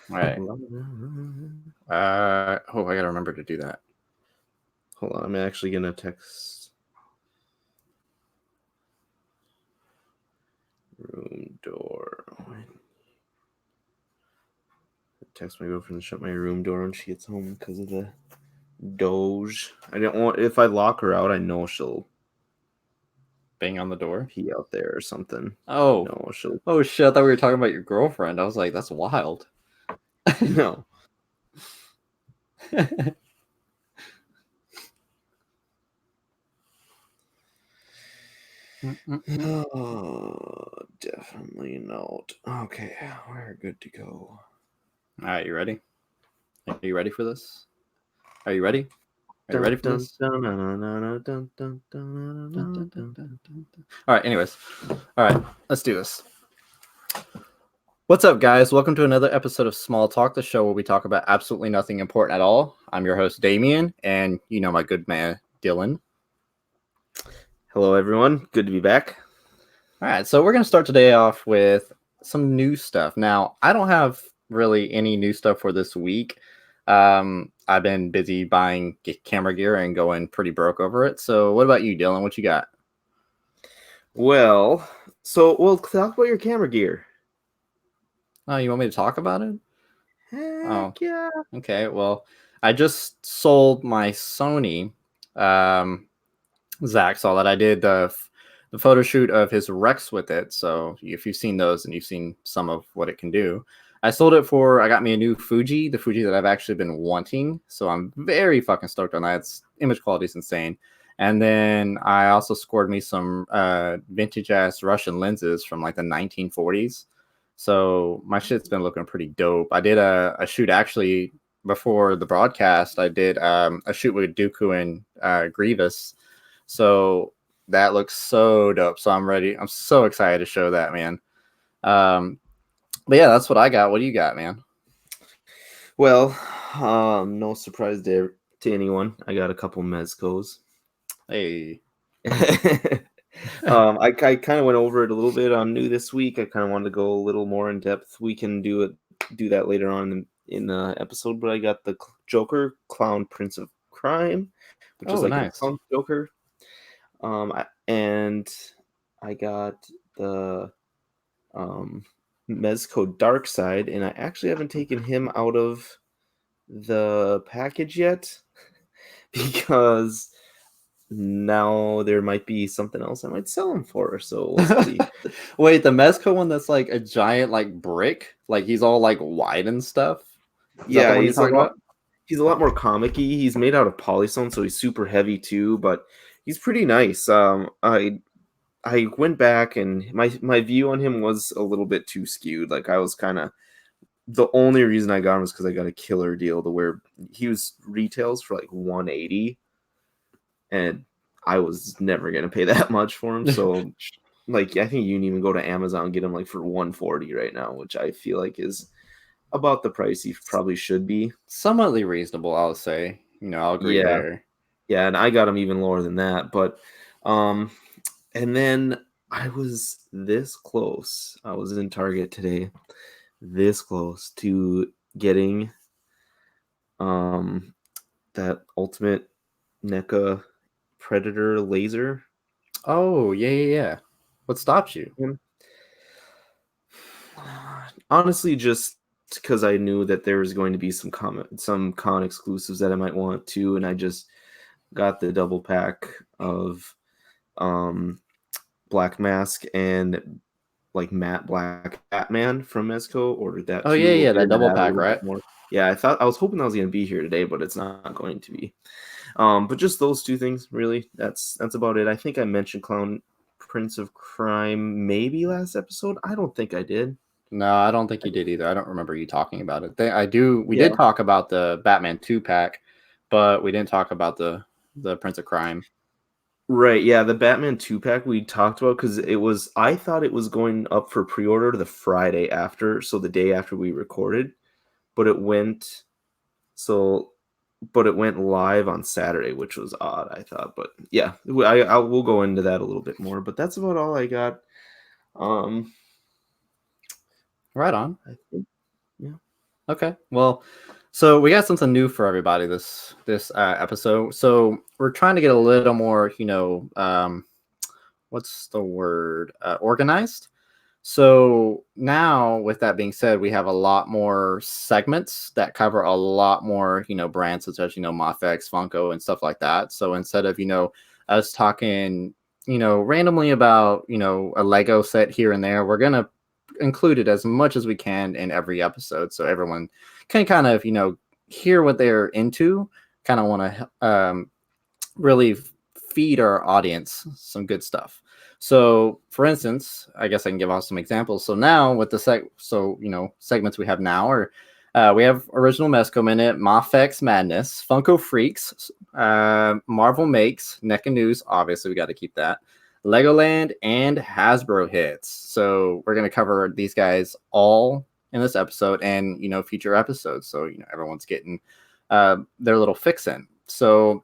All right. I gotta remember to do that. Hold on, I'm actually gonna text room door. Text my girlfriend to shut my room door when she gets home because of the Doge. I don't want if I lock her out, I know she'll Bang on the door. pee out there or something. Oh. No, she'll Oh shit! I thought we were talking about your girlfriend. I was like, that's wild. no. Oh, definitely not. Okay, we're good to go. All right, you ready? Are you ready for this? Are you ready? Are you Dun, ready for dun, this? dun, dun, dun, dun, dun, dun, dun, Dun, dun, dun, dun, dun. dun, dun, dun. All right. Anyways, all right. Let's do this. What's up, guys? Welcome to another episode of Small Talk, the show where we talk about absolutely nothing important at all. I'm your host, Damien, and you know my good man, Dylan. Hello, everyone. Good to be back. All right, so we're going to start today off with some new stuff. Now, I don't have really any new stuff for this week. I've been busy buying camera gear and going pretty broke over it. So, what about you, Dylan? What you got? Well, we'll talk about your camera gear. Oh, you want me to talk about it? Oh, Heck yeah. okay. Well, I just sold my Sony. Zach saw that I did the photo shoot of his Rex with it. So if you've seen those and you've seen some of what it can do, I sold it for. I got me a new Fuji, the Fuji that I've actually been wanting. So I'm very fucking stoked on that. Its image quality is insane. And then I also scored me some vintage ass Russian lenses from like the 1940s. So my shit's been looking pretty dope. I did a shoot actually before the broadcast. I did a shoot with Dooku and Grievous. So that looks so dope. So I'm ready. I'm so excited to show that, man. But yeah, that's what I got. What do you got, man? Well, no surprise to anyone. I got a couple mezcos. Hey. I kind of went over it a little bit on new this week. I kind of wanted to go a little more in depth. We can do that later on in the episode. But I got the Joker Clown Prince of Crime, which is like Nice. a clown Joker. And I got the Mezco Dark Side, and I actually haven't taken him out of the package yet because now there might be something else I might sell him for. So we'll see. Wait, the Mezco one that's like a giant like brick, like he's all like wide and stuff. Is that the one you're talking about? He's a lot more comic-y. He's made out of polystone, so he's super heavy too, but he's pretty nice. I went back and my view on him was a little bit too skewed. Like I was kind of the only reason I got him was because I got a killer deal to where he was retails for like 180, and I was never gonna pay that much for him. So like I think you can even go to Amazon and get him like for 140 right now, which I feel like is about the price he probably should be. Somewhatly reasonable, I'll say. I'll agree there. Yeah, and I got him even lower than that. But and then I was this close. I was in Target today, this close to getting that ultimate NECA Predator laser. Oh, yeah. What stops you? Honestly, just because I knew that there was going to be some con exclusives that I might want to, and I just got the double pack of Black Mask and like matte black Batman from Mezco. Ordered that Oh, too. yeah, We'll get that into double that a pack, little right? bit more. Yeah, I was hoping that was going to be here today, but it's not going to be. But just those two things, really. That's about it. I think I mentioned Clown Prince of Crime maybe last episode. I don't think I did. No, I don't think you did either. I don't remember you talking about it. We did talk about the Batman 2-pack, but we didn't talk about the Prince of Crime. Right, yeah, the Batman 2-pack we talked about because I thought it was going up for pre-order the Friday after, so the day after we recorded, but it went live on Saturday, which was odd, I thought. But yeah, we'll go into that a little bit more. But that's about all I got. Right on. I think, yeah. Okay. Well, so we got something new for everybody this episode. So we're trying to get a little more, what's the word? Organized. So now, with that being said, we have a lot more segments that cover a lot more, brands such as, Mafex, Funko, and stuff like that. So instead of, us talking, randomly about, a Lego set here and there, we're gonna include it as much as we can in every episode, so everyone can kind of, hear what they're into. Kind of want to really feed our audience some good stuff. So, for instance, I guess I can give off some examples. So now with the segments we have now are we have original Mesco Minute, Mafex Madness, Funko Freaks, Marvel Makes, NECA News. Obviously, we got to keep that. Legoland and Hasbro hits. So we're gonna cover these guys all in this episode and future episodes. So everyone's getting their little fix in. So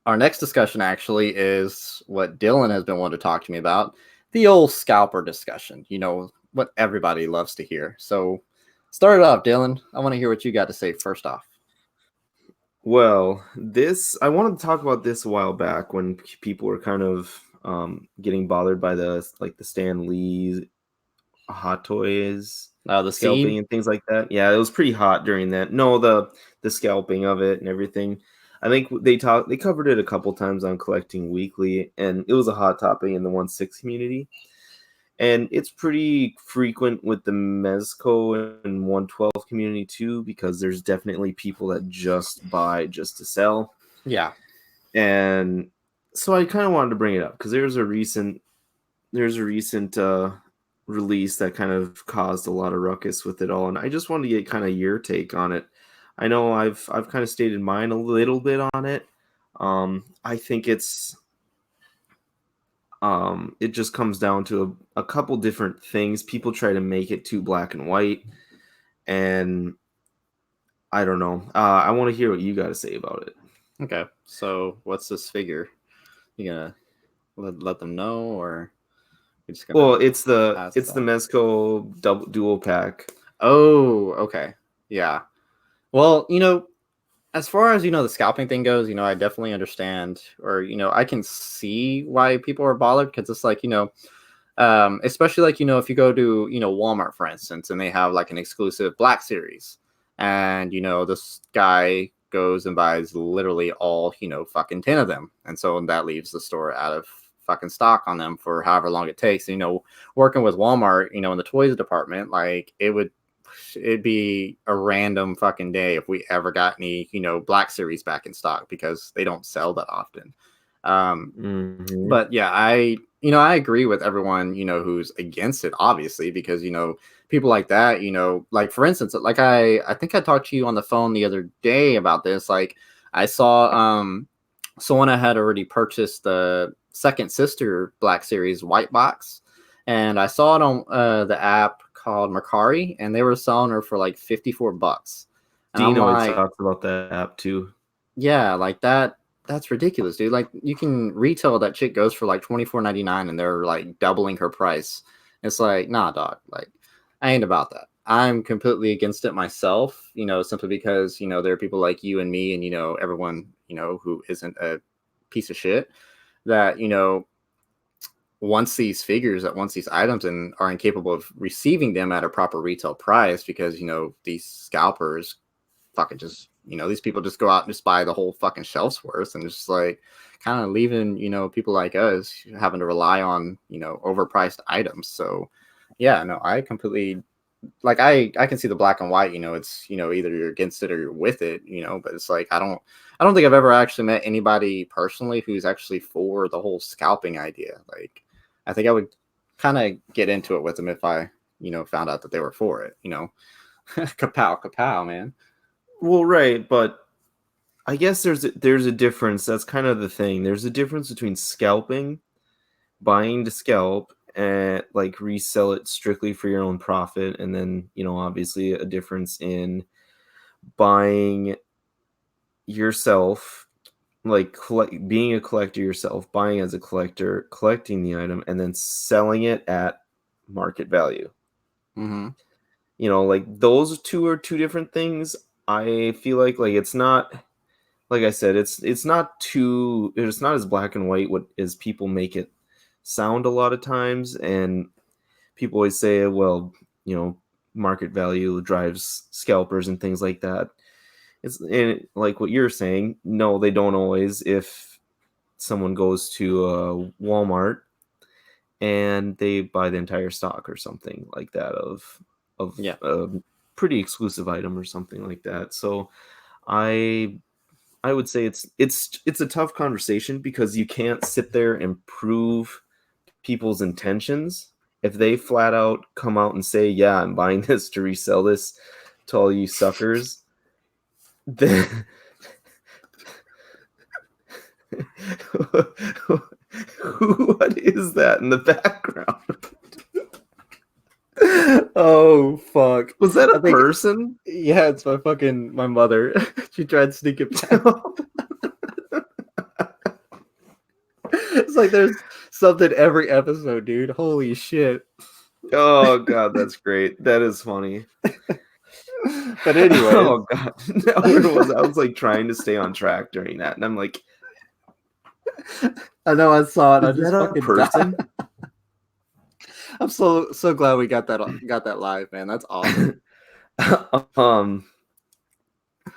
our next discussion actually is what Dylan has been wanting to talk to me about, the old scalper discussion. What everybody loves to hear. So start it off, Dylan. I want to hear what you got to say first off. Well, I wanted to talk about this a while back when people were kind of getting bothered by the Stan Lee Hot Toys The scalping scene. and things like that. Yeah, it was pretty hot during that. No, the scalping of it and everything. I think they covered it a couple times on Collecting Weekly, and it was a hot topic in the 1/6 community. And it's pretty frequent with the Mezco and 112 community too, because there's definitely people that just buy just to sell. Yeah. And so I kind of wanted to bring it up because there's a recent release that kind of caused a lot of ruckus with it all, and I just wanted to get kind of your take on it. I know I've kind of stated mine a little bit on it. I think it just comes down to a couple different things. People try to make it too black and white, and I don't know. I want to hear what you got to say about it. Okay. So what's this figure? You gonna let them know, or you're just gonna Well, it's the pass it's the that? Mezco dual pack. Oh, okay. Yeah. Well, as far as the scalping thing goes, I definitely understand, or I can see why people are bothered, because it's like, especially like if you go to Walmart, for instance, and they have like an exclusive Black Series, and this guy goes and buys literally all fucking 10 of them, and so that leaves the store out of fucking stock on them for however long it takes. Working with Walmart, in the toys department, like it'd be a random fucking day if we ever got any Black Series back in stock, because they don't sell that often. Mm-hmm. But yeah, I agree with everyone who's against it, obviously, because people like that, like for instance, like I think I talked to you on the phone the other day about this. Like I saw someone I had already purchased the Second Sister Black Series white box, and I saw it on the app called Mercari, and they were selling her for like $54. And I'm Dino like, talks about that app too. yeah, like that's ridiculous, dude. Like you can retail that chick goes for like $24.99, and they're like doubling her price. It's like, nah, dog. Like I ain't about that. I'm completely against it myself, simply because, there are people like you and me and, everyone, who isn't a piece of shit, that, wants these items and are incapable of receiving them at a proper retail price, because, these scalpers fucking just these people just go out and just buy the whole fucking shelf's worth, and just like kind of leaving people like us having to rely on overpriced items. So yeah, no, I completely, like, I can see the black and white. It's either you're against it or you're with it. But it's like I don't think I've ever actually met anybody personally who's actually for the whole scalping idea. Like I think I would kind of get into it with them if I found out that they were for it. Kapow kapow, man. Well, right, but I guess there's a difference. That's kind of the thing. There's a difference between scalping, buying to scalp, and like resell it strictly for your own profit, and then obviously a difference in buying yourself, like being a collector yourself, buying as a collector, collecting the item, and then selling it at market value. Mm-hmm. Like those two are two different things. I feel like it's not, like I said, it's not as black and white what as people make it sound a lot of times. And people always say, well, market value drives scalpers and things like that. Like what you're saying, no, they don't always. If someone goes to Walmart and they buy the entire stock or something like that of Yeah. a pretty exclusive item or something like that. So I I would say it's a tough conversation because you can't sit there and prove people's intentions. If they flat out come out and say, "Yeah, I'm buying this to resell this to all you suckers," then what is that in the background? Oh fuck. Was that I a think person? yeah, it's my mother. She tried to sneak it back. It's like there's something every episode, dude. Holy shit. Oh god, that's great. That is funny. But anyways, Oh god. Now, where was I? I was like trying to stay on track during that, and I'm like, I know I saw it. I is that just a fucking died. person? I'm so glad we got that live, man. That's awesome. um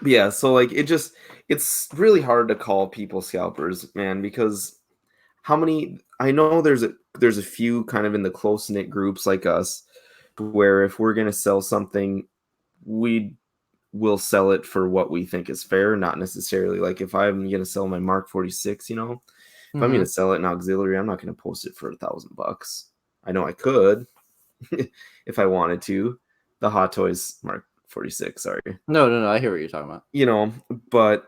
yeah, so like it's really hard to call people scalpers, man, because how many I know there's a few kind of in the close-knit groups like us where if we're going to sell something, we will sell it for what we think is fair, not necessarily like if I'm going to sell my Mark 46, if I'm going to Mm-hmm. sell it in auxiliary, I'm not going to post it for $1,000. I know I could if I wanted to. The Hot Toys Mark 46, sorry. No. I hear what you're talking about. But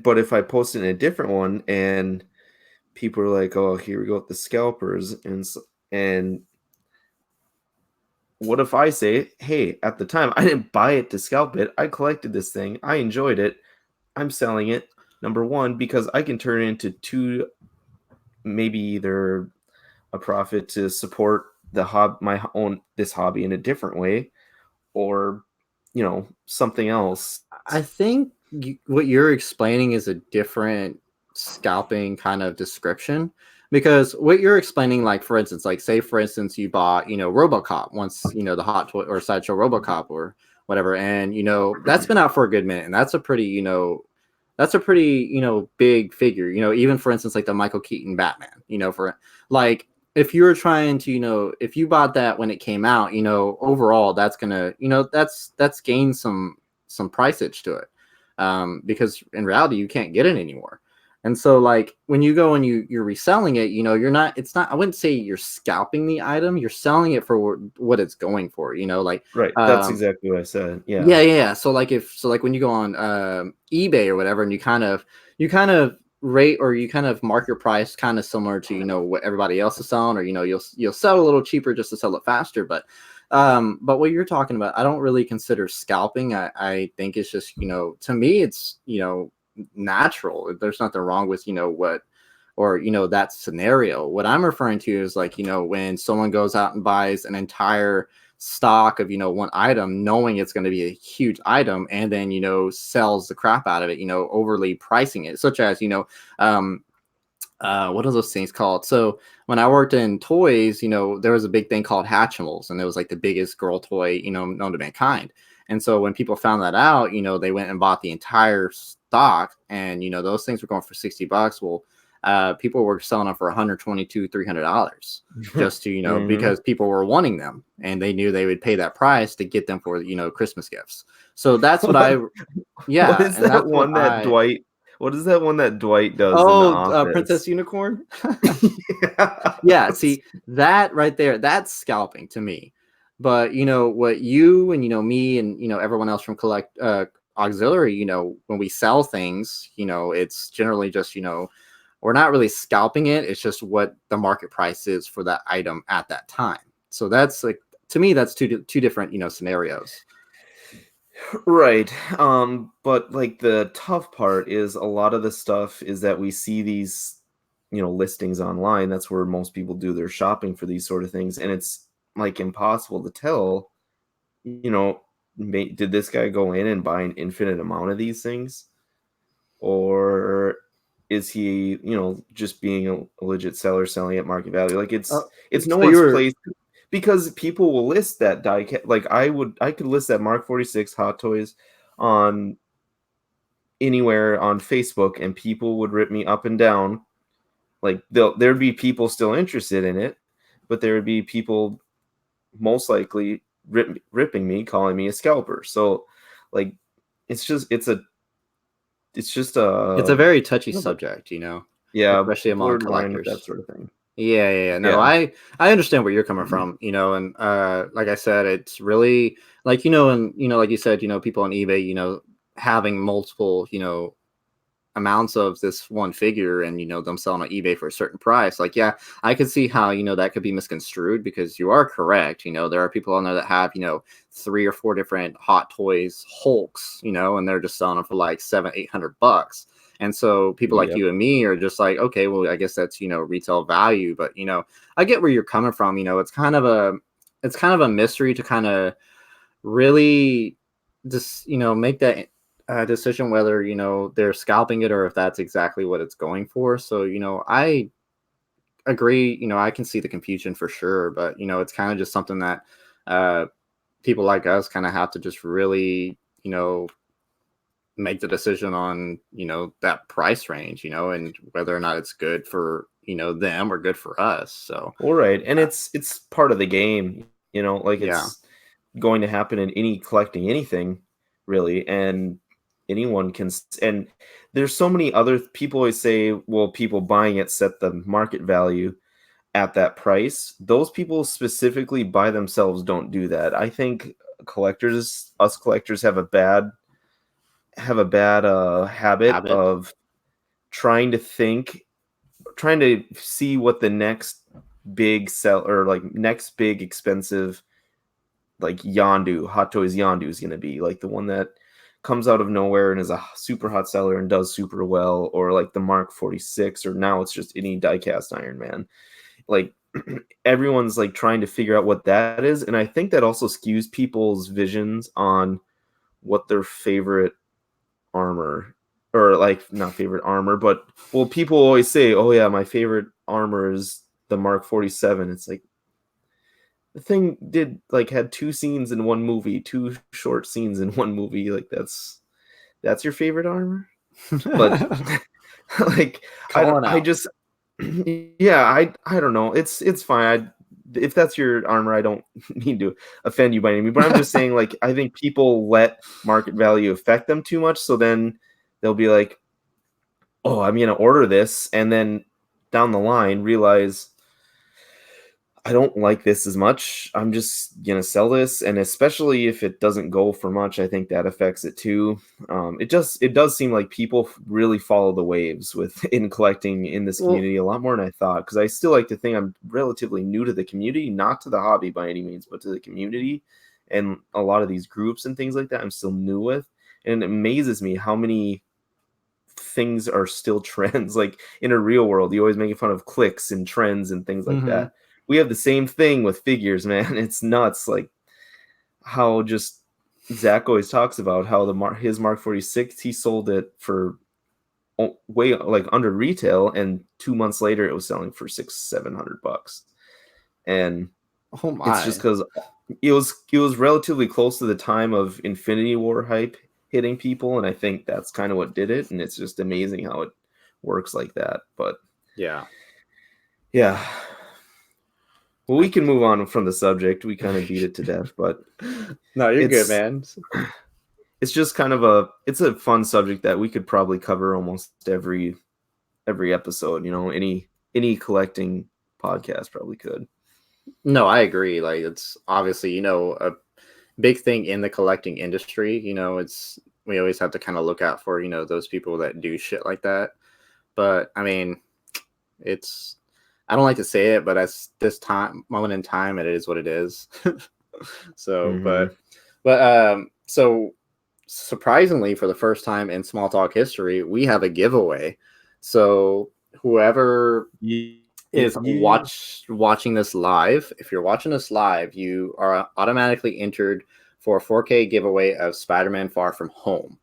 but if I post it in a different one and people are like, "Oh, here we go with the scalpers," and what if I say, "Hey, at the time I didn't buy it to scalp it. I collected this thing. I enjoyed it. I'm selling it. Number one, because I can turn it into two, maybe either a profit to support my own this hobby in a different way, or something else." I think what you're explaining is a different scalping kind of description because what you're explaining, like for instance, like say for instance you bought RoboCop once, the Hot Toy or Sideshow RoboCop or whatever, and that's been out for a good minute, and that's a pretty big figure, even for instance like the Michael Keaton Batman, for like if you were trying to if you bought that when it came out, overall that's gonna that's gained some priceage to it, because in reality you can't get it anymore. And so like when you go and you're reselling it, you're not, it's not, I wouldn't say you're scalping the item, you're selling it for what it's going for, like Right. That's exactly what I said. Yeah. yeah. So like when you go on eBay or whatever, and you kind of rate or you kind of mark your price kind of similar to what everybody else is selling, or you'll sell a little cheaper just to sell it faster. But what you're talking about, I don't really consider scalping. I think it's just to me it's natural. There's nothing wrong with what, or that scenario. What I'm referring to is like when someone goes out and buys an entire stock of one item knowing it's going to be a huge item, and then sells the crap out of it, overly pricing it, such as um what are those things called? So when I worked in toys, there was a big thing called Hatchimals, and it was like the biggest girl toy known to mankind. And so when people found that out, they went and bought the entire stock, and those things were going for $60. Well, people were selling them for $122-$300 just to Hmm. because people were wanting them, and they knew they would pay that price to get them for Christmas gifts. So that's what I, What yeah, is and that that's what one that I. Dwight? What is that one that Dwight does in the Oh, Princess office? Unicorn. Yeah. Yeah, see that right there, that's scalping to me. But what you and me and everyone else from collect auxiliary, when we sell things, it's generally just we're not really scalping it. It's just what the market price is for that item at that time. So that's like, to me, that's two different scenarios. Right. But like the tough part is a lot of the stuff is that we see these, listings online. That's where most people do their shopping for these sort of things. And it's like impossible to tell, you know, did this guy go in and buy an infinite amount of these things, or is he, just being a legit seller selling at market value? Like it's no So you one's were place, because people will list that like I could list that Mark 46 Hot Toys on anywhere on Facebook, and people would rip me up and down. Like there'd be people still interested in it, but there would be people most likely ripping me, calling me a scalper. So like it's just it's just it's a very touchy subject, yeah, especially among blurred line with that collectors. sort of thing. Yeah. No, Yeah. I understand where you're coming from, and like I said, it's really like and like you said, people on eBay, having multiple, amounts of this one figure, and them selling on eBay for a certain price. Like, yeah, I could see how that could be misconstrued, because you are correct. There are people on there that have 3 or 4 different Hot Toys Hulks, and they're just selling them for like $700-800. And so people like Yep. you and me are just like, okay, well, I guess that's retail value. But I get where you're coming from. It's kind of a mystery to kind of really just make that decision whether they're scalping it, or if that's exactly what it's going for. So I agree. I can see the confusion for sure, but it's kind of just something that uh people like us kind of have to just really make the decision on that price range, and whether or not it's good for them or good for us. So All right, and it's part of the game, like yeah, it's going to happen in any collecting anything, really, and anyone can. And there's so many other people always say, well, people buying it set the market value at that price. Those people specifically by themselves don't do that. I think us collectors have a bad habit habit. of trying to trying to see what the next big sell, or like next big expensive, like Hot Toys Yondu is going to be like the one that comes out of nowhere and is a super hot seller and does super well, or like the Mark 46, or now it's just any diecast Iron Man. Like everyone's like trying to figure out what that is, and I think that also skews people's visions on what their favorite armor, or like not favorite armor, but well, people always say, oh yeah, my favorite armor is the Mark 47. It's like the thing had 2 scenes in one movie, 2 short scenes in one movie. Like that's your favorite armor. But like Calling I out. just yeah, I don't know, it's fine. If that's your armor, I don't mean to offend you by any means, but I'm just saying, like, I think people let market value affect them too much, so then they'll be like, oh, I'm gonna order this, and then down the line realize I don't like this as much. I'm just gonna sell this, and especially if it doesn't go for much, I think that affects it too. It does seem like people really follow the waves with in collecting in this Well, community a lot more than I thought. Because I still like to think I'm relatively new to the community, not to the hobby by any means, but to the community and a lot of these groups and things like that. I'm still new with, and it amazes me how many things are still trends. Like in a real world, you always making fun of clicks and trends and things like mhm. that. We have the same thing with figures, man. It's nuts. Like how just Zach always talks about how his Mark 46, he sold it for way like under retail, and 2 months later it was selling for $600-700. And Oh it's just my. because it was relatively close to the time of Infinity War hype hitting people, and I think that's kind of what did it. And it's just amazing how it works like that. But Yeah. yeah, well, I we can move on from the subject. We kind of beat it to death, but No, you're good, it's man. it's just kind of it's a fun subject that we could probably cover almost every episode. Any collecting podcast probably could. No, I agree. Like, it's obviously, a big thing in the collecting industry. It's we always have to kind of look out for, those people that do shit like that. But I mean, it's I don't like to say it, but at this moment in time, it is what it is. So, Mm-hmm. so surprisingly, for the first time in Small Talk history, we have a giveaway. So whoever is You watching this live. If you're watching this live, you are automatically entered for a 4K giveaway of Spider-Man Far From Home.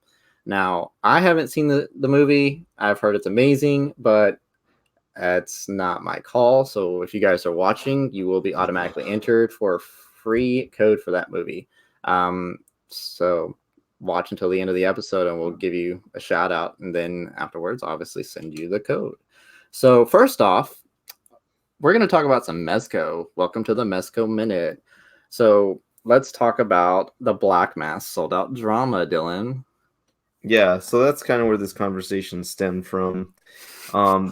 Now, I haven't seen the movie. I've heard it's amazing, but it's not my call. So if you guys are watching, you will be automatically entered for a free code for that movie. So watch until the end of the episode and we'll give you a shout out. And then afterwards, obviously, send you the code. So first off, we're going to talk about some Mezco. Welcome to the Mezco Minute. So let's talk about the Black Mass sold out drama, Dylan. Yeah, so that's kind of where this conversation stemmed from.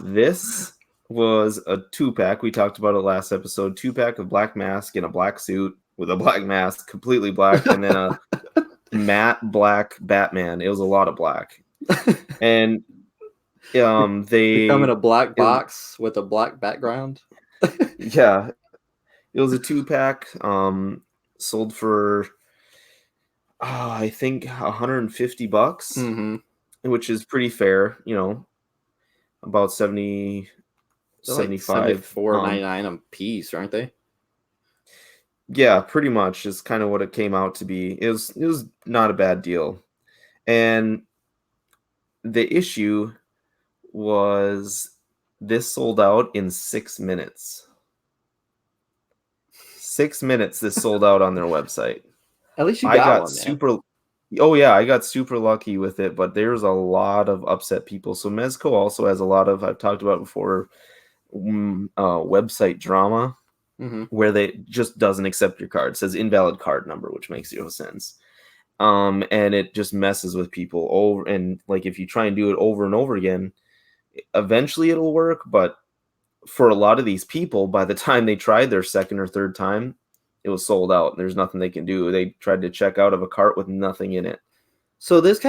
This was a 2-pack. We talked about it last episode. 2-pack of Black Mask in a black suit with a black mask, completely black, and then a matte black Batman. It was a lot of black. And They come in a black it, box with a black background. yeah, it was a 2-pack. Sold for I think $150, Mm-hmm. which is pretty fair. About 70, They're like 75. $74.99 a piece, aren't they? Yeah, pretty much is kind of what it came out to be. It was not a bad deal. And the issue was this sold out in 6 minutes. 6 minutes this sold out on their website. At least you I got got one, man. super Oh yeah, I got super lucky with it, but there's a lot of upset people. So Mezco also has a lot of, I've talked about before, website drama. Mm-hmm. Where they just doesn't accept your card. It says invalid card number, which makes no sense. And it just messes with people over. And like if you try and do it over and over again, eventually it'll work. But for a lot of these people, by the time they tried their second or third time, it was sold out. There's nothing they can do. They tried to check out of a cart with nothing in it. So this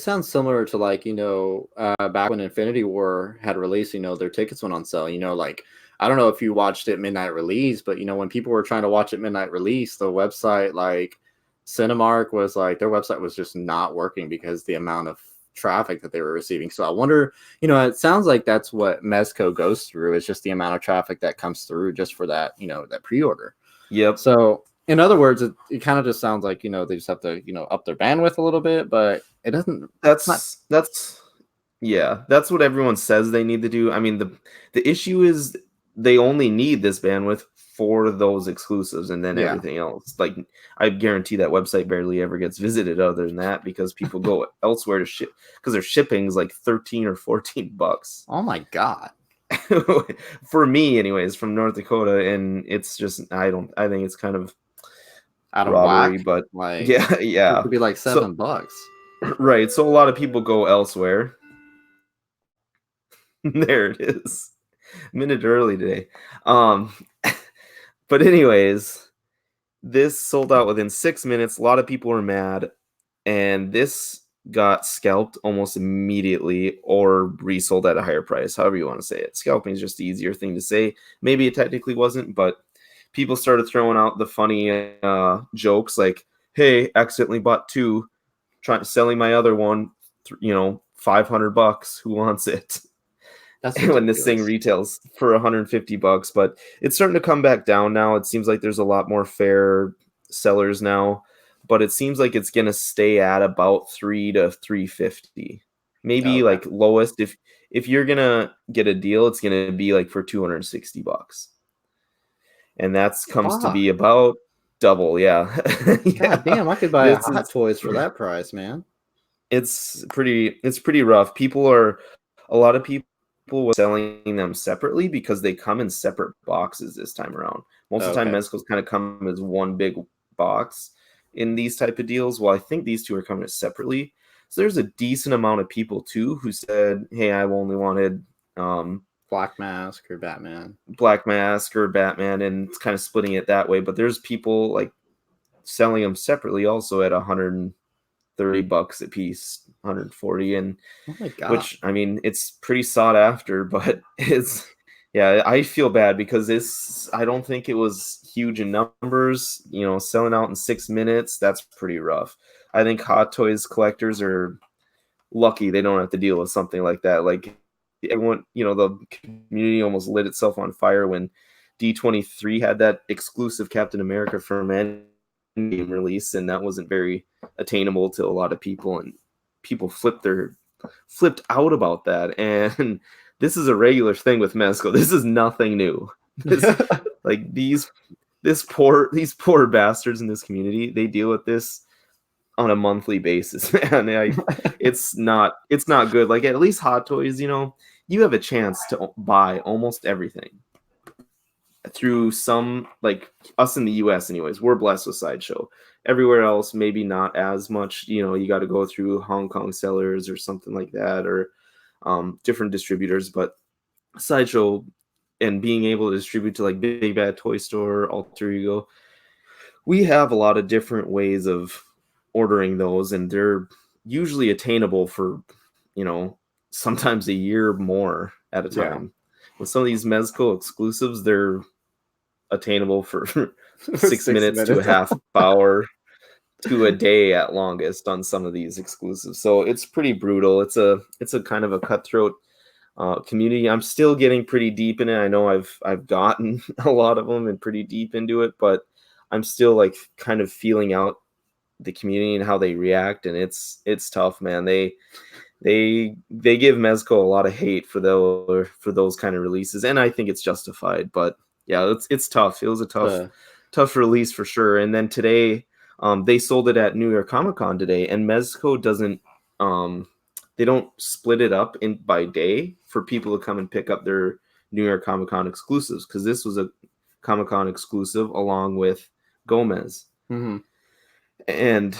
sounds similar to like, back when Infinity War had released, their tickets went on sale, like, I don't know if you watched it midnight release, but when people were trying to watch it midnight release, the website like Cinemark was like, their website was just not working because the amount of traffic that they were receiving. So I wonder, it sounds like that's what Mezco goes through. It's just the amount of traffic that comes through just for that, that pre-order. Yep. So in other words, it kind of just sounds like, they just have to, up their bandwidth a little bit, but it doesn't. That's what everyone says they need to do. I mean, the issue is they only need this bandwidth for those exclusives, and then everything else. Like, I guarantee that website barely ever gets visited other than that because people go elsewhere to ship because their shipping is like $13 or $14. Oh my God. For me, anyways, from North Dakota, and it's just I think it's kind of out of robbery, whack, but like yeah, it could be like $7. Right, so a lot of people go elsewhere. There it is. A minute early today. But anyways, this sold out within 6 minutes. A lot of people were mad, and this got scalped almost immediately or resold at a higher price, however you want to say it. Scalping is just the easier thing to say. Maybe it technically wasn't, but people started throwing out the funny jokes like, hey, accidentally bought two, selling my other one, $500. Who wants it? That's when this thing retails for $150, but it's starting to come back down now. It seems like there's a lot more fair sellers now, but it seems like it's gonna stay at about $300 to $350, maybe like lowest. If you're gonna get a deal, it's gonna be like for $260, and that's comes to be about double. Yeah. God damn, I could buy a Hot Toys for that price, man. It's pretty rough. A lot of people were selling them separately because they come in separate boxes this time around. Most of the time, Mezcos kind of come as one big box in these type of deals. Well, I think these two are coming separately. So there's a decent amount of people too who said, "Hey, I only wanted Black Mask or Batman." Black Mask or Batman, and it's kind of splitting it that way. But there's people like selling them separately also at $130 a piece, 140, and oh my God. which I mean, it's pretty sought after, but I feel bad because I don't think it was huge in numbers. Selling out in 6 minutes, that's pretty rough. I think Hot Toys collectors are lucky they don't have to deal with something like that. Like everyone, the community almost lit itself on fire when D23 had that exclusive Captain America from Endgame release, and that wasn't very attainable to a lot of people, and people flipped out about that. And this is a regular thing with Mezco. This is nothing new. This like these poor bastards in this community, they deal with this on a monthly basis, man. It's not good. Like, at least Hot Toys, you have a chance to buy almost everything through some, like us in the US anyways. We're blessed with Sideshow. Everywhere else, maybe not as much. You got to go through Hong Kong sellers or something like that, or different distributors. But Sideshow, and being able to distribute to like Big Bad Toy Store, Alter Ego, we have a lot of different ways of ordering those, and they're usually attainable for, sometimes a year more at a time. Yeah. With some of these Mezco exclusives, they're attainable for 6 minutes to a half hour to a day at longest on some of these exclusives. So it's pretty brutal. It's a kind of a cutthroat community. I'm still getting pretty deep in it. I know I've gotten a lot of them and pretty deep into it, but I'm still like kind of feeling out the community and how they react, and it's tough, man. They give Mezco a lot of hate for those kind of releases, and I think it's justified. But yeah, it's tough. It was a tough release for sure. And then today, they sold it at New York Comic Con today, and Mezco doesn't they don't split it up in by day for people to come and pick up their New York Comic Con exclusives, because this was a Comic Con exclusive along with Gomez. Mm-hmm. And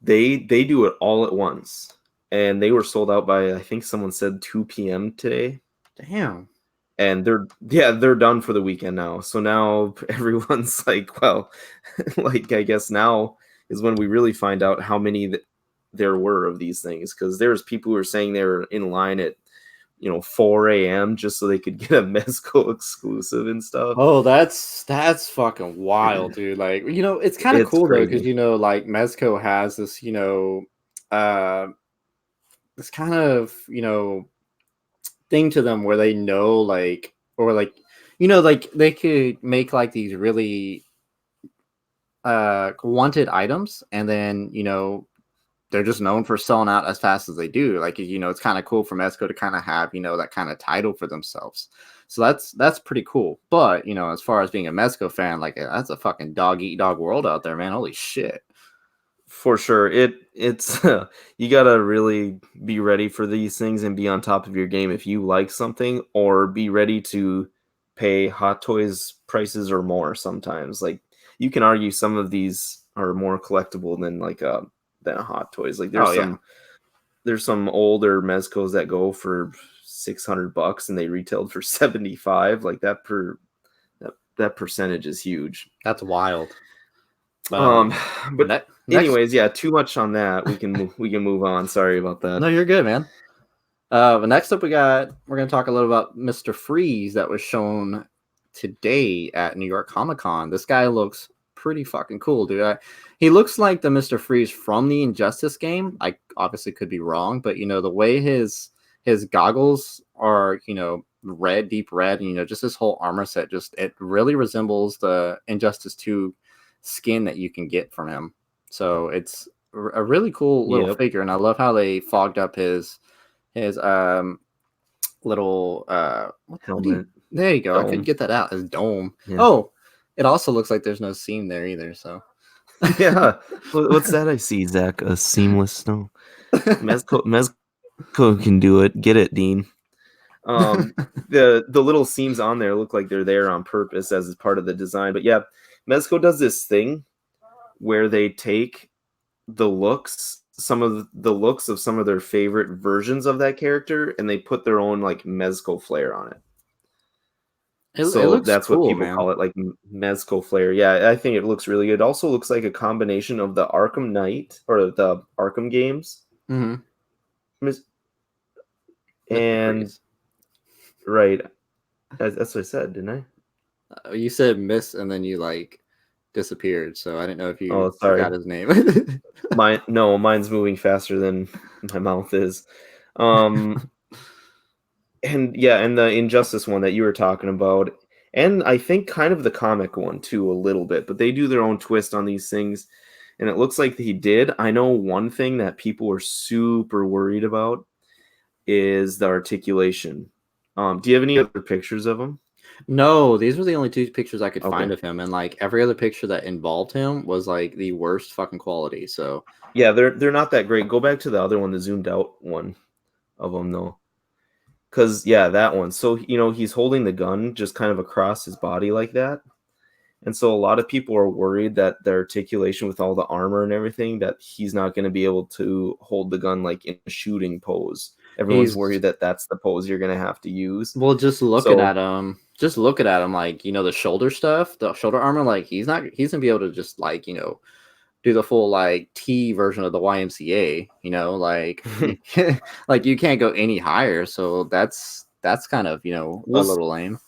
they do it all at once, and they were sold out by, I think someone said 2 p.m. today. Damn. And they're done for the weekend now. So now everyone's like, well, like, I guess now is when we really find out how many there were of these things, because there's people who are saying they were in line at 4 a.m. just so they could get a Mezco exclusive and stuff. Oh, that's fucking wild, dude. Like, it's kind of cool though, because like Mezco has this, this kind of, thing to them where they know, like, or like, like they could make like these really wanted items, and then they're just known for selling out as fast as they do. Like, it's kind of cool for Mezco to kind of have, that kind of title for themselves. So that's pretty cool. But, as far as being a Mezco fan, like, that's a fucking dog eat dog world out there, man. Holy shit. For sure. It's you got to really be ready for these things and be on top of your game if you like something, or be ready to pay Hot Toys prices or more sometimes. Like, you can argue some of these are more collectible than a Hot Toys. Like, there's some older Mezcos that go for $600 and they retailed for 75. Like, that percentage is huge. That's wild. But anyways, yeah, too much on that. We can move on. Sorry about that. No, you're good, man. But next up, we're gonna talk a little about Mr. Freeze that was shown today at New York Comic Con. This guy looks pretty fucking cool, dude. He looks like the Mr. Freeze from the Injustice game. I obviously could be wrong, but the way his goggles are, red, deep red, and just his whole armor set, it really resembles the Injustice 2 skin that you can get from him. So it's a really cool little figure, and I love how they fogged up his little helmet. There you go. Dome. I couldn't get that out. His dome. Yeah. Oh, it also looks like there's no seam there either. So yeah, what's that I see, Zach? A seamless snow. Mezco can do it. Get it, Dean. The little seams on there look like they're there on purpose as part of the design. But yeah, Mezco does this thing where they take some of the looks of some of their favorite versions of that character, and they put their own like Mezco flair on it. So that's cool, what people call it, like Mezco flair. Yeah, I think it looks really good. It also looks like a combination of the Arkham Knight or the Arkham games. Mm-hmm. And right, that's what I said, didn't I? You said Miss, and then you like disappeared. So I didn't know if you forgot his name. Mine's moving faster than my mouth is. Um, and yeah, and the Injustice one that you were talking about, and I think kind of the comic one too, a little bit, but they do their own twist on these things, and it looks like he did. I know one thing that people were super worried about is the articulation. Do you have any other pictures of him? No, these were the only two pictures I could Okay. find of him, and like every other picture that involved him was like the worst fucking quality. So Yeah, they're not that great. Go back to the other one, the zoomed out one of them though. Cause yeah, that one. So he's holding the gun just kind of across his body like that. And so a lot of people are worried that the articulation with all the armor and everything, that he's not going to be able to hold the gun like in a shooting pose. Everyone's he's worried that that's the pose you're going to have to use. well, So just looking at him, like the shoulder stuff, the shoulder armor, like he's gonna be able to just like do the full like T version of the YMCA. Like like you can't go any higher. So that's kind of a we'll little lame.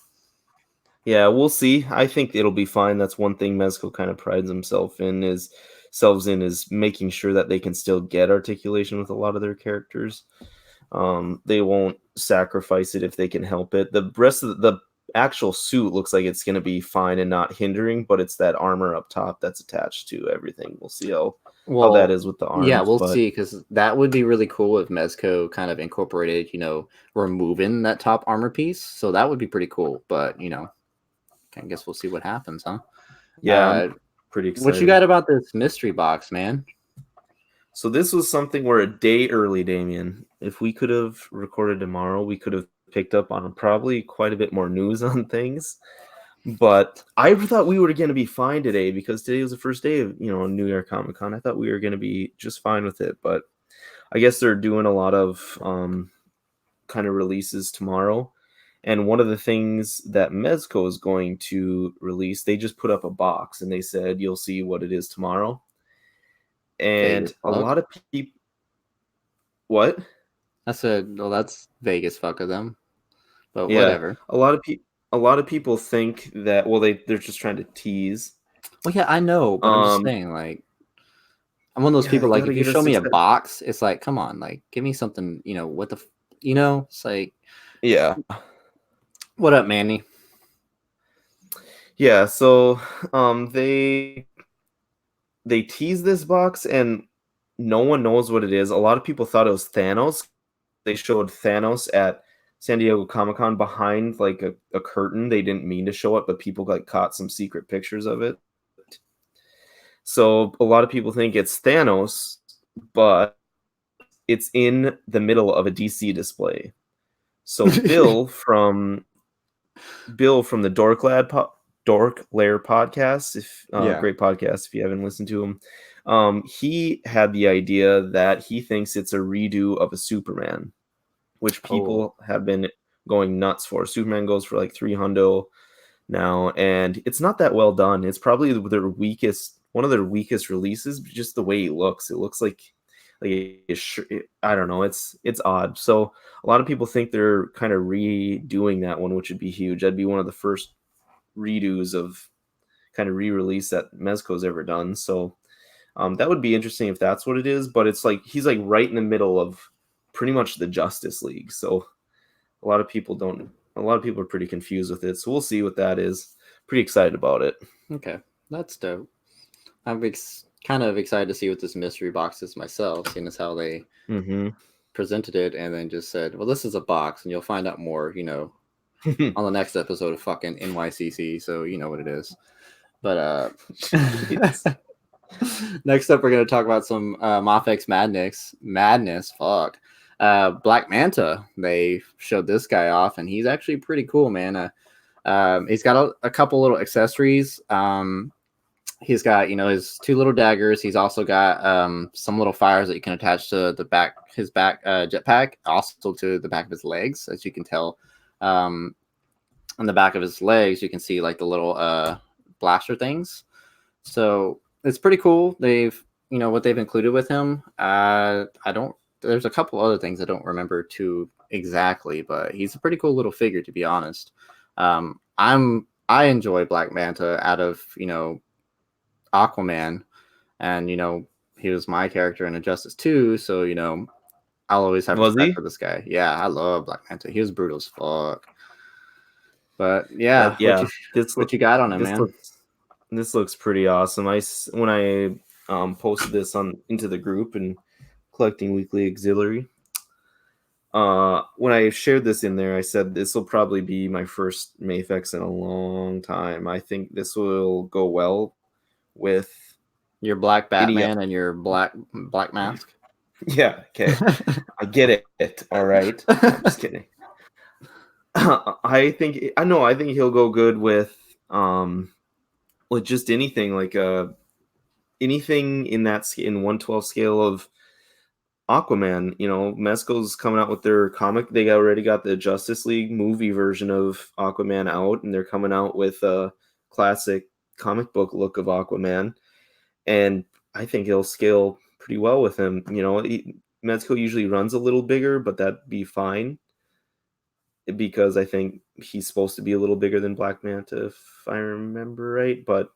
Yeah, we'll see. I think it'll be fine. That's one thing Mezco kind of prides himself in is selves in is making sure that they can still get articulation with a lot of their characters. They won't sacrifice it if they can help it. The rest of the actual suit looks like it's going to be fine and not hindering, but it's that armor up top that's attached to everything. We'll see how that Well, is with the yeah, arms, we'll but see because that would be really cool if Mezco kind of incorporated, removing that top armor piece. So that would be pretty cool. But I guess we'll see what happens, huh? yeah, I'm Uh, pretty what you excited. got about this mystery box, man? So this was something we're a day early, Damien. If we could have recorded tomorrow, we could have picked up on probably quite a bit more news on things. But I thought we were going to be fine today because today was the first day of New York Comic Con. I thought we were going to be just fine with it, but I guess they're doing a lot of kind of releases tomorrow. And one of the things that Mezco is going to release, they just put up a box and they said you'll see what it is tomorrow. Vague And as a fuck. lot of people, what? Well, that's vague as fuck of them. But Yeah, whatever. a lot of people think that they're just trying to tease. Well, yeah, I know, but I'm just Um, saying, like, I'm one of those yeah, people. they Like, got to if you get show us me a excited. box, it's like, come on, like, give me something. What the, it's like, Yeah, what up, Manny? yeah. So, they tease this box and no one knows what it is. A lot of people thought it was Thanos. They showed Thanos at San Diego Comic Con behind like a curtain. They didn't mean to show it, but people like caught some secret pictures of it. So a lot of people think it's Thanos, but it's in the middle of a DC display. So Bill from the Dork Lair podcast, if Yeah. great podcast if you haven't listened to him, he had the idea that he thinks it's a redo of a Superman, which Oh, people have been going nuts for. Superman goes for like 300 now, and it's not that well done. It's probably one of their weakest releases. Just the way it looks like I don't know. It's odd. So a lot of people think they're kind of redoing that one, which would be huge. That'd be one of the first redos of kind of re-release that Mezco's ever done. So that would be interesting if that's what it is. But it's like he's like right in the middle of pretty much the Justice League. So a lot of people don't. A lot of people are pretty confused with it. So we'll see what that is. Pretty excited about it. okay, that's dope. I'm kind of excited to see what this mystery box is myself, seeing as how they Mm-hmm. presented it and then just said, "Well, this is a box, and you'll find out more, on the next episode of fucking NYCC." So you know what it is. But Jeez. next up, we're gonna talk about some Mafex madness. Fuck. Black Manta. They showed this guy off, and he's actually pretty cool, man. He's got a couple little accessories. He's got his two little daggers. He's also got some little fires that you can attach to his back jetpack, also to the back of his legs, as you can tell. On the back of his legs, you can see like the little blaster things. So it's pretty cool. They've what they've included with him. I don't. There's a couple other things I don't remember too exactly, but he's a pretty cool little figure, to be honest. I enjoy Black Manta out of Aquaman, and he was my character in Injustice 2, so I'll always have Was respect he? for this guy. Yeah, I love Black Manta. He was brutal as fuck. But yeah, Yeah. what you got on him, This man? looks pretty awesome. When I posted this on into the group and collecting weekly auxiliary. When I shared this in there, I said this will probably be my first Mafex in a long time. I think this will go well with Your black any. Batman and your black mask. Yeah, okay, I get it. All right, I'm just kidding. I know. I think he'll go good with just anything like anything in that in 1/12 scale of Aquaman. You know, Mesco's coming out with their comic. They already got the Justice League movie version of Aquaman out, and they're coming out with a classic comic book look of Aquaman. And I think it'll scale pretty well with him. You know, Mezco usually runs a little bigger, but that'd be fine because I think he's supposed to be a little bigger than Black Manta, if I remember right. But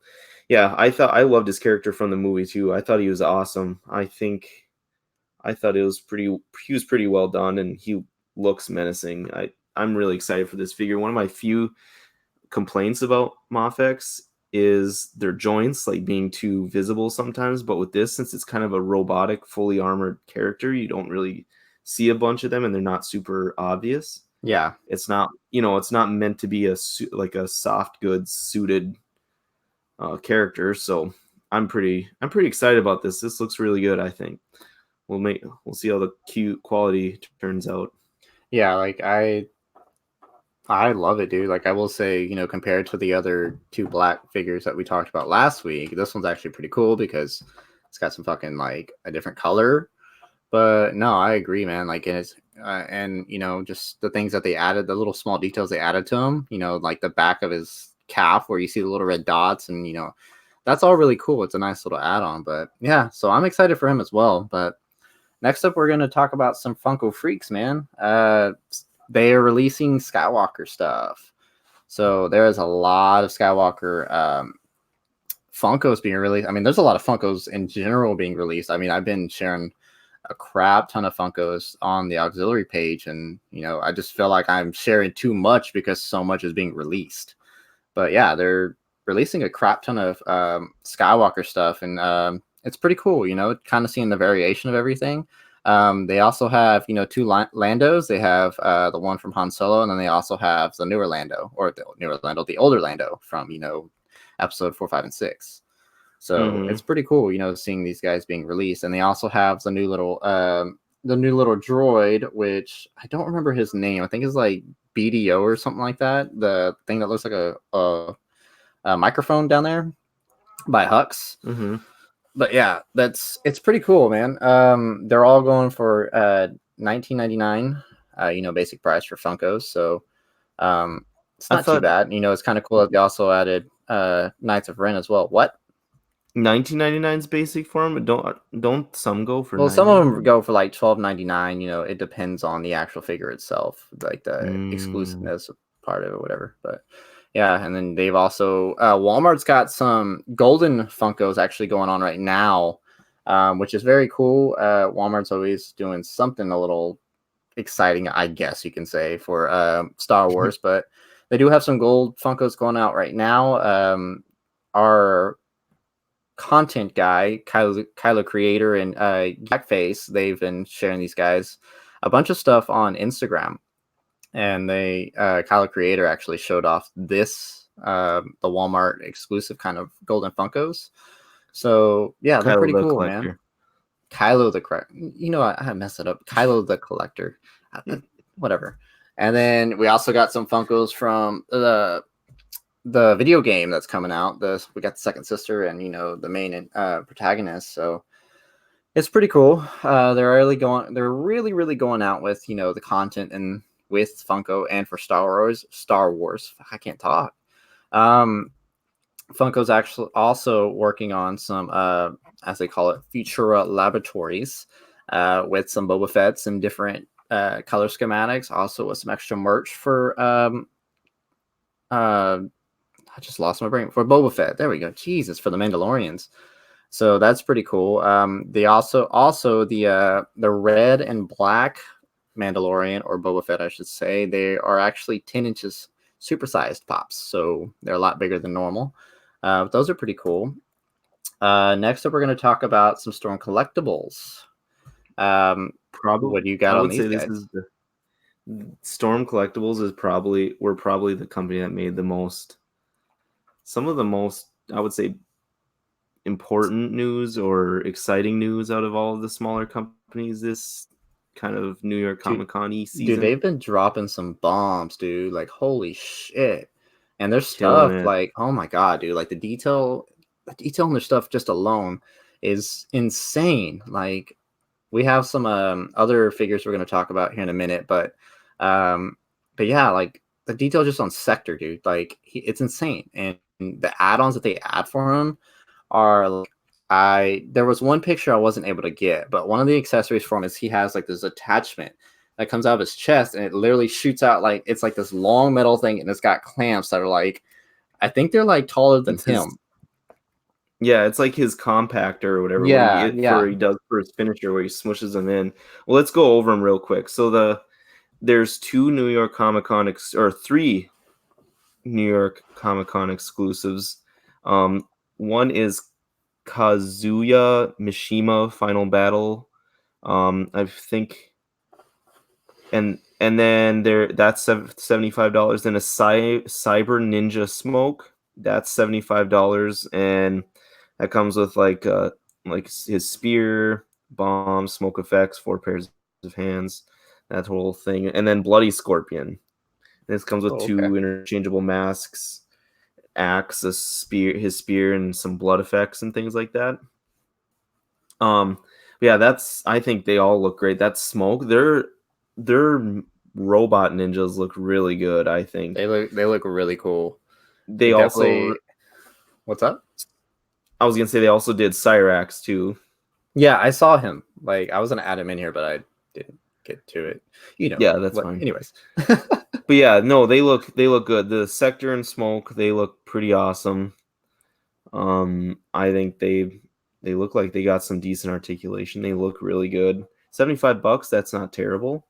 yeah, I loved his character from the movie too. I thought he was awesome. I thought it was pretty. He was pretty well done, and he looks menacing. I'm really excited for this figure. One of my few complaints about Mafex is their joints like being too visible sometimes. But with this, since it's kind of a robotic, fully armored character, you don't really see a bunch of them, and they're not super obvious. Yeah, It's not, it's not meant to be like a soft goods suited character. So I'm pretty excited about this. This looks really good. I think we'll see how the cute quality turns out. yeah. Like I love it, dude. Like I will say, compared to the other two black figures that we talked about last week, this one's actually pretty cool because it's got some fucking like a different color. But no, I agree, man. Like, and just the things that they added, the little small details they added to him. Like the back of his calf where you see the little red dots, and that's all really cool. It's a nice little add-on. But yeah, so I'm excited for him as well. But next up, we're gonna talk about some Funko Freaks, man. They are releasing Skywalker stuff. So there is a lot of Skywalker Funkos being released. I mean, there's a lot of Funkos in general being released. I mean, I've been sharing a crap ton of Funkos on the auxiliary page, and I just feel like I'm sharing too much because so much is being released. But yeah, they're releasing a crap ton of Skywalker stuff, and it's pretty cool. Kind of seeing the variation of everything. They also have two Landos. They have the one from Han Solo, and then they also have the newer Lando, or the newer Lando, the older Lando from episode 4, 5, and 6. So it's pretty cool, seeing these guys being released. And they also have the new little droid, which I don't remember his name. I think it's like BDO or something like that. The thing that looks like a microphone down there by Hux. Mm-hmm. But yeah, it's pretty cool, man. They're all going for $19.99, basic price for Funkos. So it's not too bad. It's kind of cool that they also added Knights of Ren as well. What? 1999 is basic for them, but don't some go for? Well, some of them go for like $12.99. It depends on the actual figure itself, like the exclusiveness part of it, or whatever. But yeah, and then they've also Walmart's got some golden Funkos actually going on right now, which is very cool. Walmart's always doing something a little exciting, I guess you can say, for Star Wars. But they do have some gold Funkos going out right now. Our content guy, Kylo Creator, and Jackface, they've been sharing these guys a bunch of stuff on Instagram. And Kylo Creator actually showed off this, the Walmart exclusive kind of golden Funkos. So yeah, they're pretty cool, collector. Man. Kylo the correct, I messed it up. Kylo the Collector, whatever. And then we also got some Funkos from the video game that's coming out. We got the second sister and the main protagonist. So it's pretty cool. They're really going out with the content and with Funko and for Star Wars. I can't talk. Funko's actually also working on some as they call it, Futura laboratories with some Boba Fett's and different color schematics, also with some extra merch for I just lost my brain, for Boba Fett. There we go. Jesus, for the Mandalorians. So that's pretty cool. They also the red and black Mandalorian or Boba Fett, I should say, they are actually 10 inches supersized pops, so they're a lot bigger than normal. Those are pretty cool. Next up, we're going to talk about some Storm collectibles. Probably, What do you got I on would these say this guys? is the Storm Collectibles is probably the company that made some of the most, I would say, important news or exciting news out of all of the smaller companies this kind of New York Dude, Comic Con dude, season. they've been dropping some bombs, dude. Like, holy shit. And their Killing stuff, it. like, oh my god, dude. Like the detail in their stuff just alone is insane. Like, we have some other figures we're going to talk about here in a minute, um, but yeah, like the detail just on Sector, dude. Like, it's insane, and the add-ons that they add for him are like, I there was one picture I wasn't able to get, but one of the accessories for him is he has like this attachment that comes out of his chest and it literally shoots out like it's like this long metal thing and it's got clamps that are like I think they're like taller than It's his him. Yeah, it's like his compactor or whatever. What Yeah, yeah. he does for his finisher where he smushes them in. Well, let's go over them real quick. So there's two New York Comic Con or three New York Comic Con exclusives. One is Kazuya Mishima Final Battle. I think, and then that's $75. Then a Cyber Ninja Smoke, that's $75, and that comes with like his spear, bomb, smoke effects, 4 pairs of hands, that whole thing, and then Bloody Scorpion. This comes with Oh, okay. two interchangeable masks, axe, a spear, his spear, and some blood effects and things like that. Um, yeah, that's. I think they all look great. That smoke, their robot ninjas look really good. I think They look really cool. they They also. definitely. What's up? I was gonna say they also did Cyrax too. Yeah, I saw him. Like, I was gonna add him in here, but I didn't get to it. You know Yeah, that's what? fine. Anyways. But yeah, no, they look good. The Sector and Smoke, they look pretty awesome. I think they look like they got some decent articulation. They look really good. $75, that's not terrible.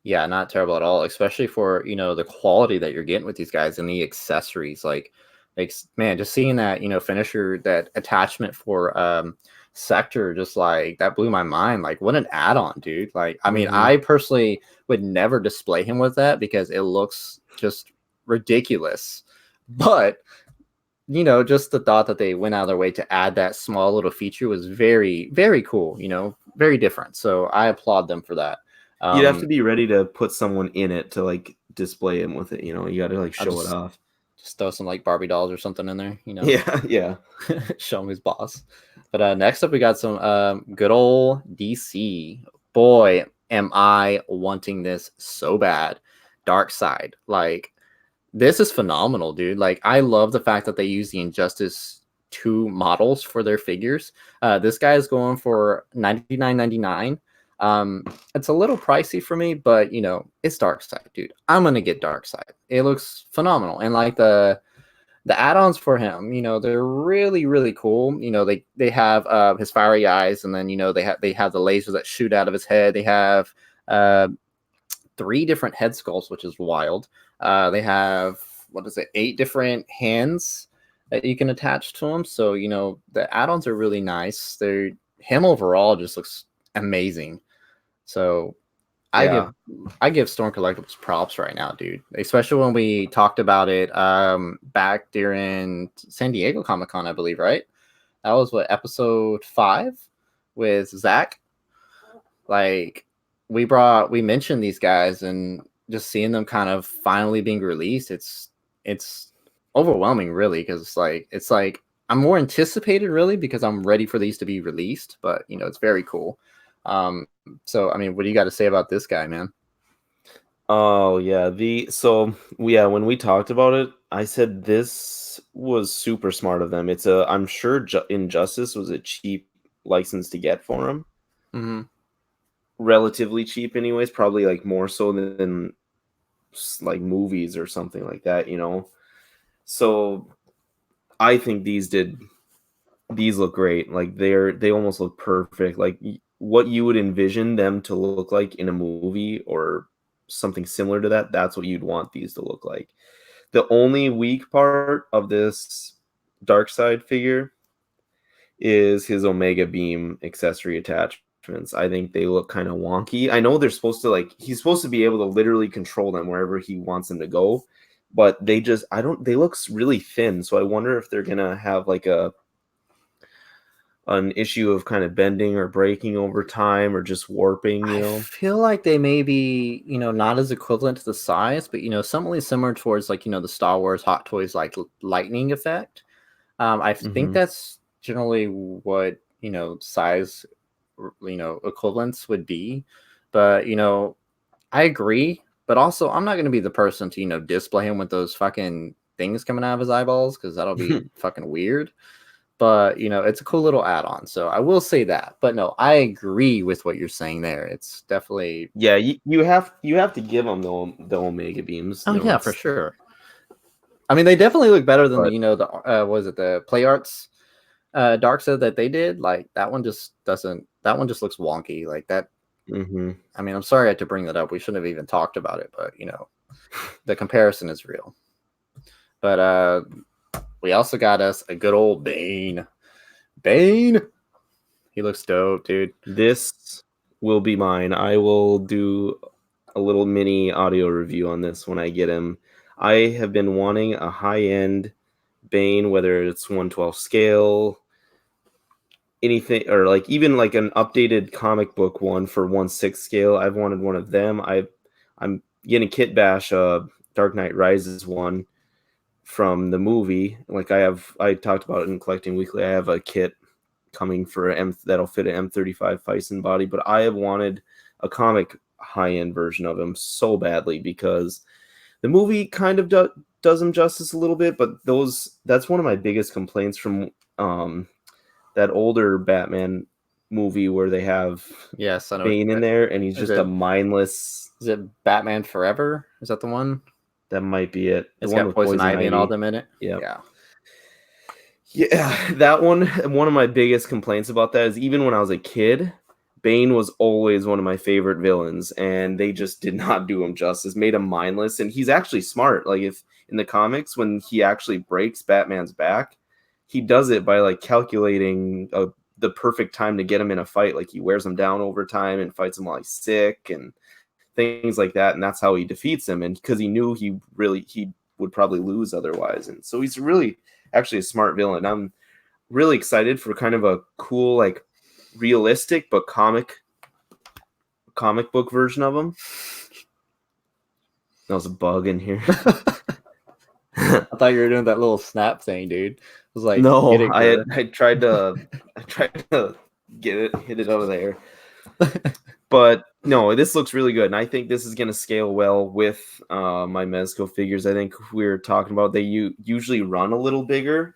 Yeah, not terrible at all, especially for, the quality that you're getting with these guys and the accessories. Like man, just seeing that, finisher, that attachment for Sector, just like that blew my mind. Like, what an add-on, dude. Like, I mean, Mm-hmm. I personally would never display him with that because it looks just ridiculous. But just the thought that they went out of their way to add that small little feature was very, very cool, very different. So I applaud them for that. You'd have to Um, be ready to put someone in it to like display him with it. You got to like I'll show it just off. just throw some like Barbie dolls or something in there, Yeah, yeah. show him his boss. But next up, we got some good old DC. Boy, am I wanting this so bad. Dark Side, like this is phenomenal, dude. Like, I love the fact that they use the Injustice 2 models for their figures. This guy is going for $99.99. It's a little pricey for me, but it's Dark Side, dude. I'm gonna get Dark Side. It looks phenomenal, and like the add-ons for him, they're really, really cool. They have his fiery eyes, and then they have the lasers that shoot out of his head. They have uh, three different head sculpts, which is wild. They have, what is it, 8 different hands that you can attach to them. So the add-ons are really nice. They're him overall just looks amazing. So I Yeah. give I give Storm Collectibles props right now, dude. Especially when we talked about it back during San Diego Comic Con, I believe, right? That was what, episode 5 with Zach. Like, we mentioned these guys, and just seeing them kind of finally being released, it's overwhelming, really, because it's like I'm more anticipated, really, because I'm ready for these to be released. But it's very cool. So I mean, what do you got to say about this guy, man? Oh yeah. Yeah, when we talked about it, I said this was super smart of them. I'm sure Injustice was a cheap license to get for him. Mm-hmm. Relatively cheap, anyways. Probably like more so than like movies or something like that. So I think these did these look great. Like they almost look perfect. Like what you would envision them to look like in a movie or something similar to that. That's what you'd want these to look like. The only weak part of this Dark Side figure is his Omega Beam accessory attachments. I think they look kind of wonky. I know they're supposed to like he's supposed to be able to literally control them wherever he wants them to go, but they just I don't they look really thin. So I wonder if they're gonna have like an issue of kind of bending or breaking over time or just warping, you I know. feel like they may be, not as equivalent to the size, but something similar towards like the Star Wars Hot Toys like lightning effect. I think Mm-hmm. that's generally what size equivalents would be, but I agree. But also, I'm not going to be the person to display him with those fucking things coming out of his eyeballs because that'll be fucking weird. But it's a cool little add-on, so I will say that. But no, I agree with what you're saying there. It's definitely. Yeah, you have to give them the Omega beams. Oh You know, yeah, for it's sure. I mean, they definitely look better than but the was it the Play Arts Dark Set that they did? Like that one just doesn't. That one just looks wonky. Like that. mm-hmm. I mean, I'm sorry I had to bring that up. We shouldn't have even talked about it, but the comparison is real. But we also got us a good old Bane. Bane. He looks dope, dude. This will be mine. I will do a little mini audio review on this when I get him. I have been wanting a high-end Bane, whether it's 112 scale, anything, or like even like an updated comic book one for 1/6 scale. I've wanted one of them. I'm getting Kit Bash Dark Knight Rises one from the movie. Like I talked about it in Collecting Weekly. I have a kit coming for that'll fit an M35 Fison body, but I have wanted a comic high-end version of him so badly because the movie kind of does him justice a little bit, but that's one of my biggest complaints from that older Batman movie where they have Yes, I know. Bane in there and he's Is just a it mindless. is it Batman Forever? Is that the one? That might be it. The It's one got with Poison Poison Ivy and all Ivy. them in it. Yeah. Yeah. Yeah, that one of my biggest complaints about that is even when I was a kid, Bane was always one of my favorite villains, and they just did not do him justice, made him mindless, and he's actually smart. Like if in the comics, when he actually breaks Batman's back, he does it by like calculating the perfect time to get him in a fight. Like he wears him down over time and fights him while he's sick and things like that, and that's how he defeats him. And because he knew he would probably lose otherwise, and so he's really actually a smart villain. I'm really excited for kind of a cool, like realistic but comic book version of him. That was a bug in here. I thought you were doing that little snap thing, dude. I was like, No, get it, Gur. I tried to hit it out of there. But no, this looks really good, and I think this is going to scale well with my Mezco figures. I think we were talking about they usually run a little bigger.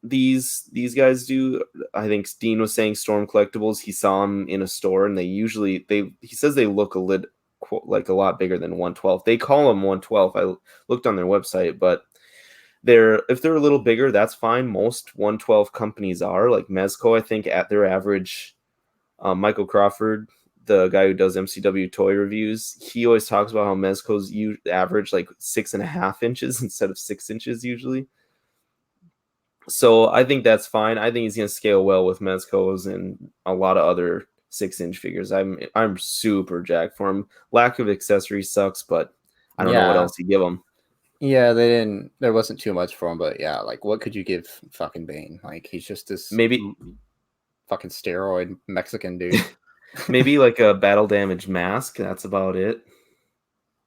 These guys do. I think Dean was saying Storm Collectibles. He saw them in a store, and he says they look like a lot bigger than 112. They call them 112. I looked on their website, but if they're a little bigger, that's fine. Most 112 companies are like Mezco. I think at their average. Michael Crawford, the guy who does MCW toy reviews, he always talks about how Mezco's average like 6.5 inches instead of 6 inches usually. So I think that's fine. I think he's going to scale well with Mezco's and a lot of other 6-inch figures. I'm super jacked for him. Lack of accessories sucks, but I don't know what Yeah. else to give him. Yeah, they didn't. There wasn't too much for him, but yeah, like what could you give fucking Bane? Like he's just this Maybe fucking steroid Mexican dude. maybe like a battle damage mask. That's about it.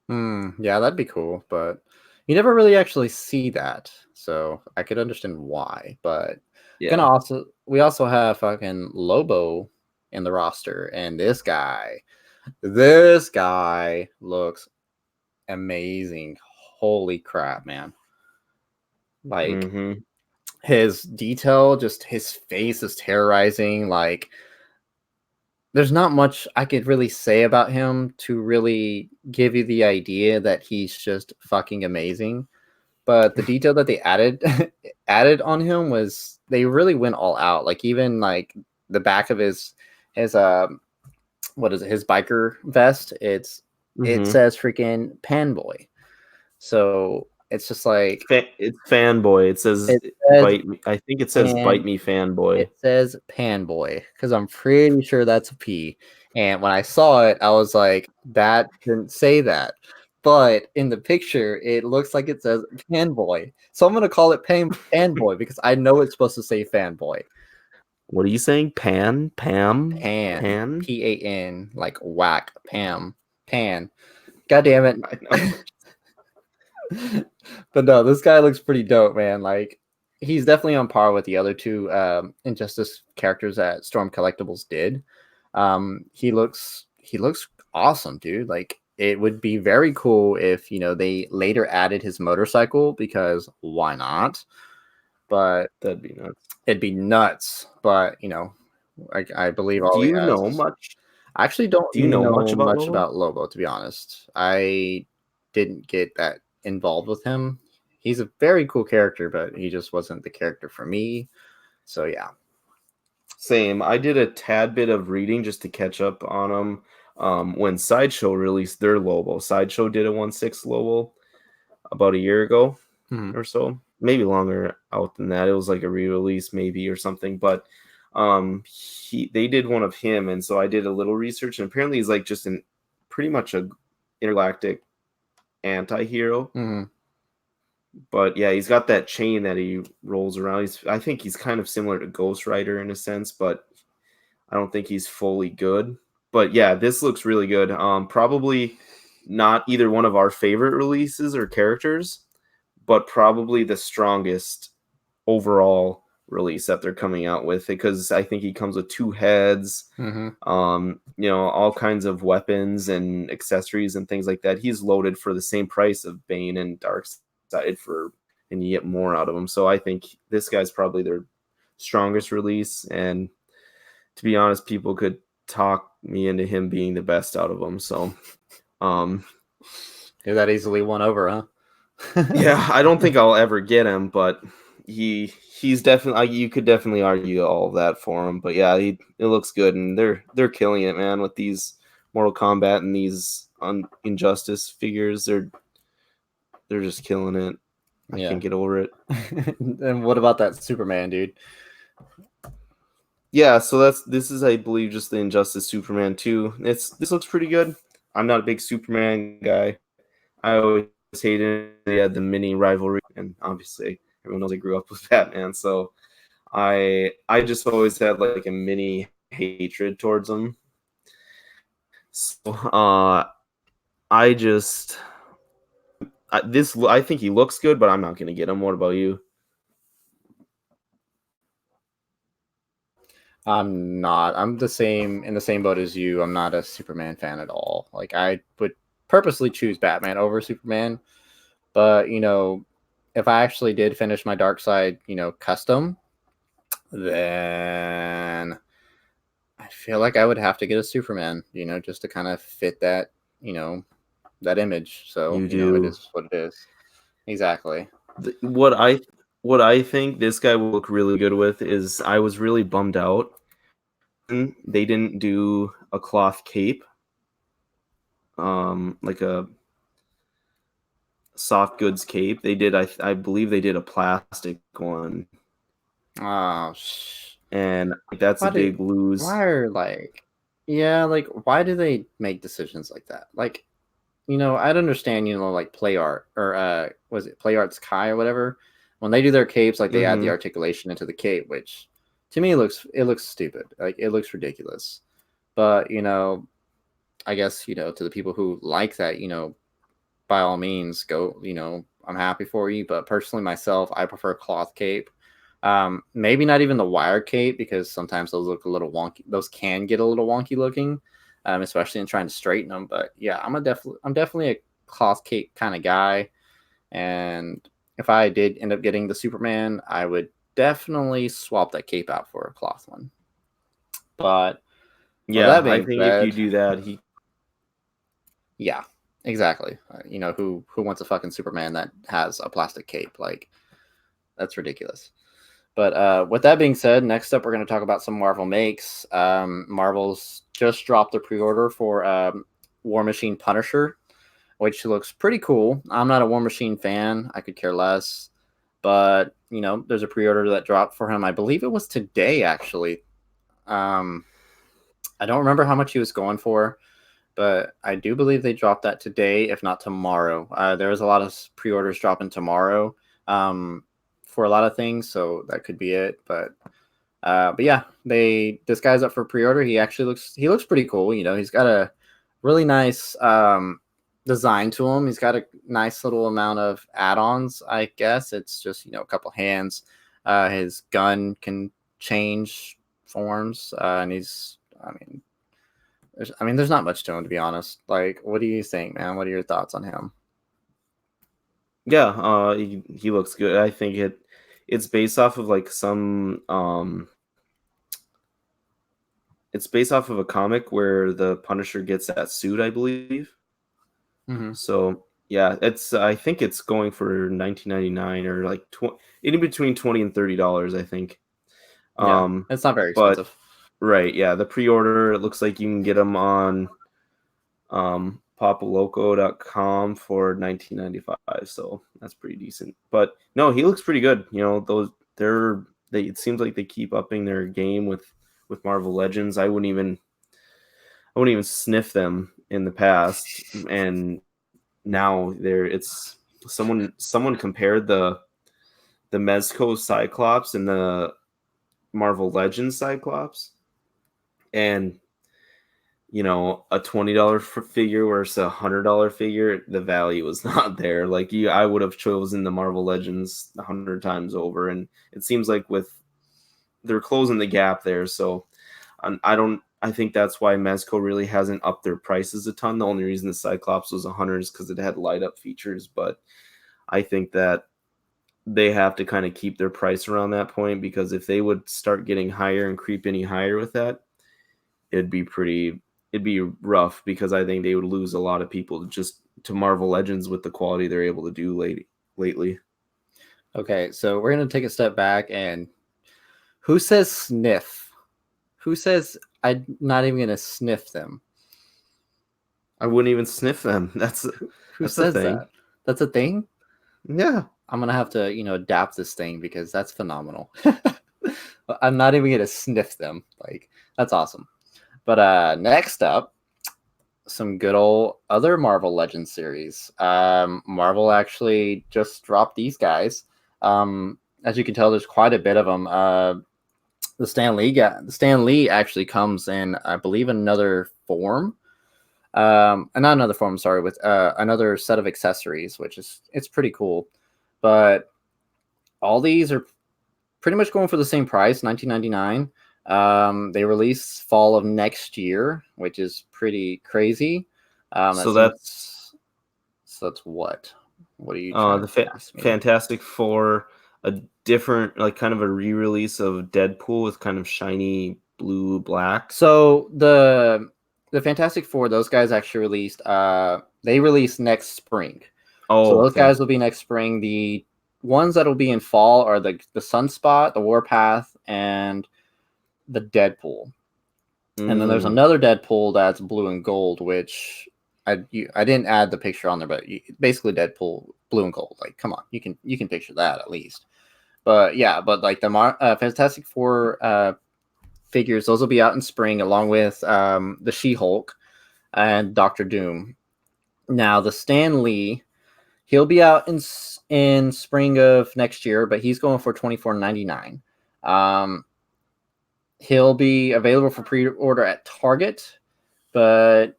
Yeah, that'd be cool, but you never really actually see that, so I could understand why. But Yeah. we also have fucking Lobo in the roster, and this guy looks amazing. Holy crap, man! Like Mm-hmm. his detail, just his face is terrorizing. Like there's not much I could really say about him to really give you the idea that he's just fucking amazing. but the detail that they added added on him was they really went all out. Like even like the back of his what is it, his biker vest, it Mm-hmm. says freaking Panboy. So it's just like It's fanboy. It says it says bite me. I think it says bite pan me fanboy. it says Panboy because I'm pretty sure that's a P. And when I saw it, I was like, that didn't say that. But in the picture, it looks like it says Panboy. So I'm gonna call it Panboy because I know it's supposed to say fanboy. What are you saying? Pan. Pan? Pan, like whack, Pam. Pan. God damn it. I know. But no, this guy looks pretty dope, man. Like he's definitely on par with the other two Injustice characters that Storm Collectibles did. He looks awesome, dude. Like it would be very cool if they later added his motorcycle because why not? But That'd be nuts. it'd be nuts. But I believe Do all he you has know is. much? I actually don't Do you know much know about much Lobo? about Lobo, to be honest. I didn't get that involved with him. He's a very cool character, but he just wasn't the character for me. So yeah. Same. I did a tad bit of reading just to catch up on them. When Sideshow released their Lobo, Sideshow did a 1/6 Lobo about a year ago Mhm. or so, maybe longer out than that. It was like a re-release maybe or something, but they did one of him, and so I did a little research, and apparently he's like just an pretty much a intergalactic anti-hero. Mhm. But yeah, he's got that chain that he rolls around. I think he's kind of similar to Ghost Rider in a sense, but I don't think he's fully good. But yeah, this looks really good. Probably not either one of our favorite releases or characters, but probably the strongest overall release that they're coming out with, because I think he comes with two heads, Mhm. all kinds of weapons and accessories and things like that. He's loaded for the same price of Bane and Darkseid and you get more out of him. So I think this guy's probably their strongest release, and to be honest, people could talk me into him being the best out of them. So um You're that easily won over, huh? yeah, I don't think I'll ever get him, but he's definitely, you could definitely argue all of that for him. But yeah, it looks good, and they're killing it, man, with these Mortal Kombat and these Injustice figures. They're just killing it. I Yeah. can't get over it. And what about that Superman, dude? Yeah, so this is, I believe, just the Injustice Superman 2. This looks pretty good. I'm not a big Superman guy. I always hated they had the mini rivalry, and obviously everyone knows I grew up with Batman, so I just always had like a mini hatred towards him. So I just I think he looks good, but I'm not gonna get him. What about you? I'm not. I'm the same in the same boat as you. I'm not a Superman fan at all. Like I would purposely choose Batman over Superman, but if I actually did finish my Dark Side, custom, then I feel like I would have to get a Superman, just to kind of fit you know, that image. So, You it do. is what it is. Exactly. The- what I think this guy will look really good with is, I was really bummed out they didn't do a cloth cape, like a soft goods cape. They did, I believe they did a plastic one, Oh, and that's a why do big lose. why are like yeah, like why do they make decisions like that? Like, I'd understand, like Play Art or was it Play Arts Kai or whatever. When they do their capes, like they add the Mm-hmm. articulation into the cape, which to me looks stupid. Like it looks ridiculous. But, I guess, to the people who like that, by all means go, I'm happy for you. But personally myself, I prefer cloth cape. Maybe not even the wire cape because sometimes those look a little wonky. Those can get a little wonky looking, especially in trying to straighten them. But yeah, I'm definitely a cloth cape kind of guy. And if I did end up getting the Superman, I would definitely swap that cape out for a cloth one. But with Yeah, that I being think if you said, do that, he yeah. Exactly. Who wants a fucking Superman that has a plastic cape? Like, that's ridiculous. But with that being said, next up we're going to talk about some Marvel makes. Marvel's just dropped the pre-order for War Machine Punisher, which looks pretty cool. I'm not a War Machine fan. I could care less. But, there's a pre-order that dropped for him. I believe it was today, actually. Um, I don't remember how much he was going for, but I do believe they dropped that today, if not tomorrow. There's a lot of pre-orders dropping tomorrow for a lot of things, so that could be it. But yeah, this guy's up for pre-order. He looks pretty cool. He's got a really nice design to him. He's got a nice little amount of add-ons. I guess it's just a couple hands. His gun can change forms, and there's not much to him, to be honest. Like, what do you think, man? What are your thoughts on him? Yeah, he looks good. I think it's based off of like some it's based off of a comic where the Punisher gets that suit, I believe. Mm-hmm. So yeah, I think it's going for 19.99 or like in between $20 and $30, I think. Yeah, Um, it's not very but expensive. right, yeah, the pre-order, it looks like you can get them on popaloco.com for 19.95, so that's pretty decent. But no, he looks pretty good. It seems like they keep upping their game with Marvel Legends. I wouldn't even sniff them in the past, and now it's someone compared the Mezco Cyclops and the Marvel Legends Cyclops, and a $20 figure versus $100 figure, the value was not there. Like I would have chosen the Marvel Legends 100 times over, and it seems like they're closing the gap there. So I think that's why Mezco really hasn't upped their prices a ton. The only reason the Cyclops was 100 is because it had light up features, but I think that they have to kind of keep their price around that point, because if they would start getting higher and creep any higher with that, it'd be rough, because I think they would lose a lot of people to Marvel Legends with the quality they're able to do lately. Okay, so we're gonna take a step back, and who says sniff? Who says I'm not even gonna sniff them? I wouldn't even sniff them. Who That's the says thing. that? That's a thing. Yeah. I'm gonna have to, adapt this thing because that's phenomenal. I'm not even gonna sniff them. Like, that's awesome. But next up, some good old other Marvel Legends series. Marvel actually just dropped these guys. As you can tell, there's quite a bit of them. The Stan Lee actually comes in, I believe, another form. Not another form, sorry, with another set of accessories, it's pretty cool. But all these are pretty much going for the same price, $19.99. They release fall of next year, which is pretty crazy. That So seems. that's So that's what? What are you trying the to ask me? Fantastic Four, a different, like, kind of a re-release of Deadpool with kind of shiny blue black. So the Fantastic Four, those guys actually released. They release next spring. So Oh, those okay. guys will be next spring. The ones that'll be in fall are the Sunspot, the Warpath, and the Deadpool. And then there's Mm. another Deadpool that's blue and gold, which I didn't add the picture on there, but basically Deadpool blue and gold. Like, come on, you can picture that at least. But yeah, but like the Fantastic Four figures, those will be out in spring, along with the She-Hulk and Doctor Doom. Now the Stan Lee, he'll be out in spring of next year, but he's going for $24.99. He'll be available for pre-order at Target, but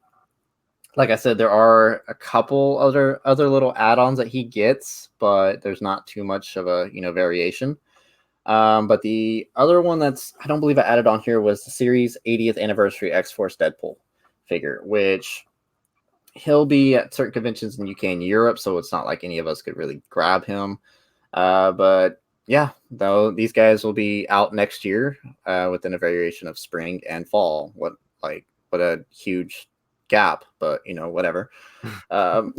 like I said, there are a couple other little add-ons that he gets, but there's not too much of a variation. But the other one I don't believe I added on here was the series 80th anniversary X-Force Deadpool figure, which he'll be at certain conventions in UK and Europe, so it's not like any of us could really grab him. But yeah, though these guys will be out next year within a variation of spring and fall. What a huge gap, but whatever. Um,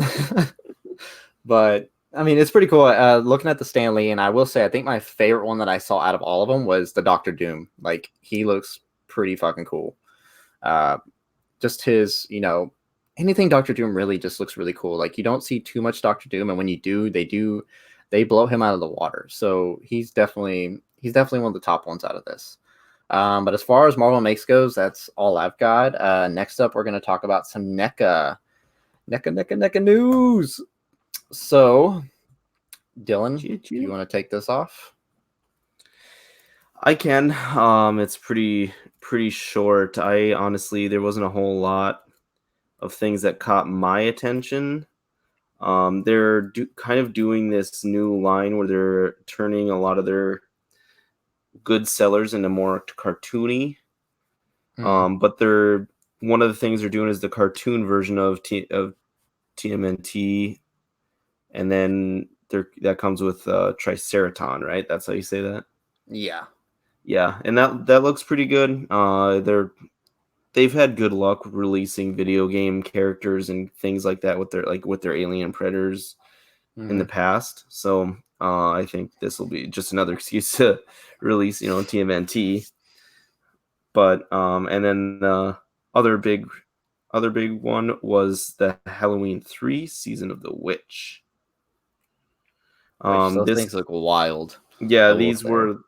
but I mean, it's pretty cool. Looking at the Stan Lee, and I will say, I think my favorite one that I saw out of all of them was the Doctor Doom. Like, he looks pretty fucking cool. Uh, just his, anything Doctor Doom really just looks really cool. Like, you don't see too much Doctor Doom, and when you do, they blow him out of the water. So he's definitely one of the top ones out of this. But as far as Marvel Makes goes, that's all I've got. Next up, we're going to talk about some NECA news. So, Dylan, do you want to take this off? I can. It's pretty short. I honestly, there wasn't a whole lot of things that caught my attention. They're kind of doing this new line where they're turning a lot of their good sellers into more cartoony. But they're one of the things they're doing is the cartoon version of TMNT, and then that comes with Triceraton, right? That's how you say that. Yeah. Yeah, and that looks pretty good. They've had good luck releasing video game characters and things like that with their alien predators in the past. So I think this will be just another excuse to release, TMNT. But and then the other big one was the Halloween 3 season of the Witch. Which those things look wild. Yeah, these were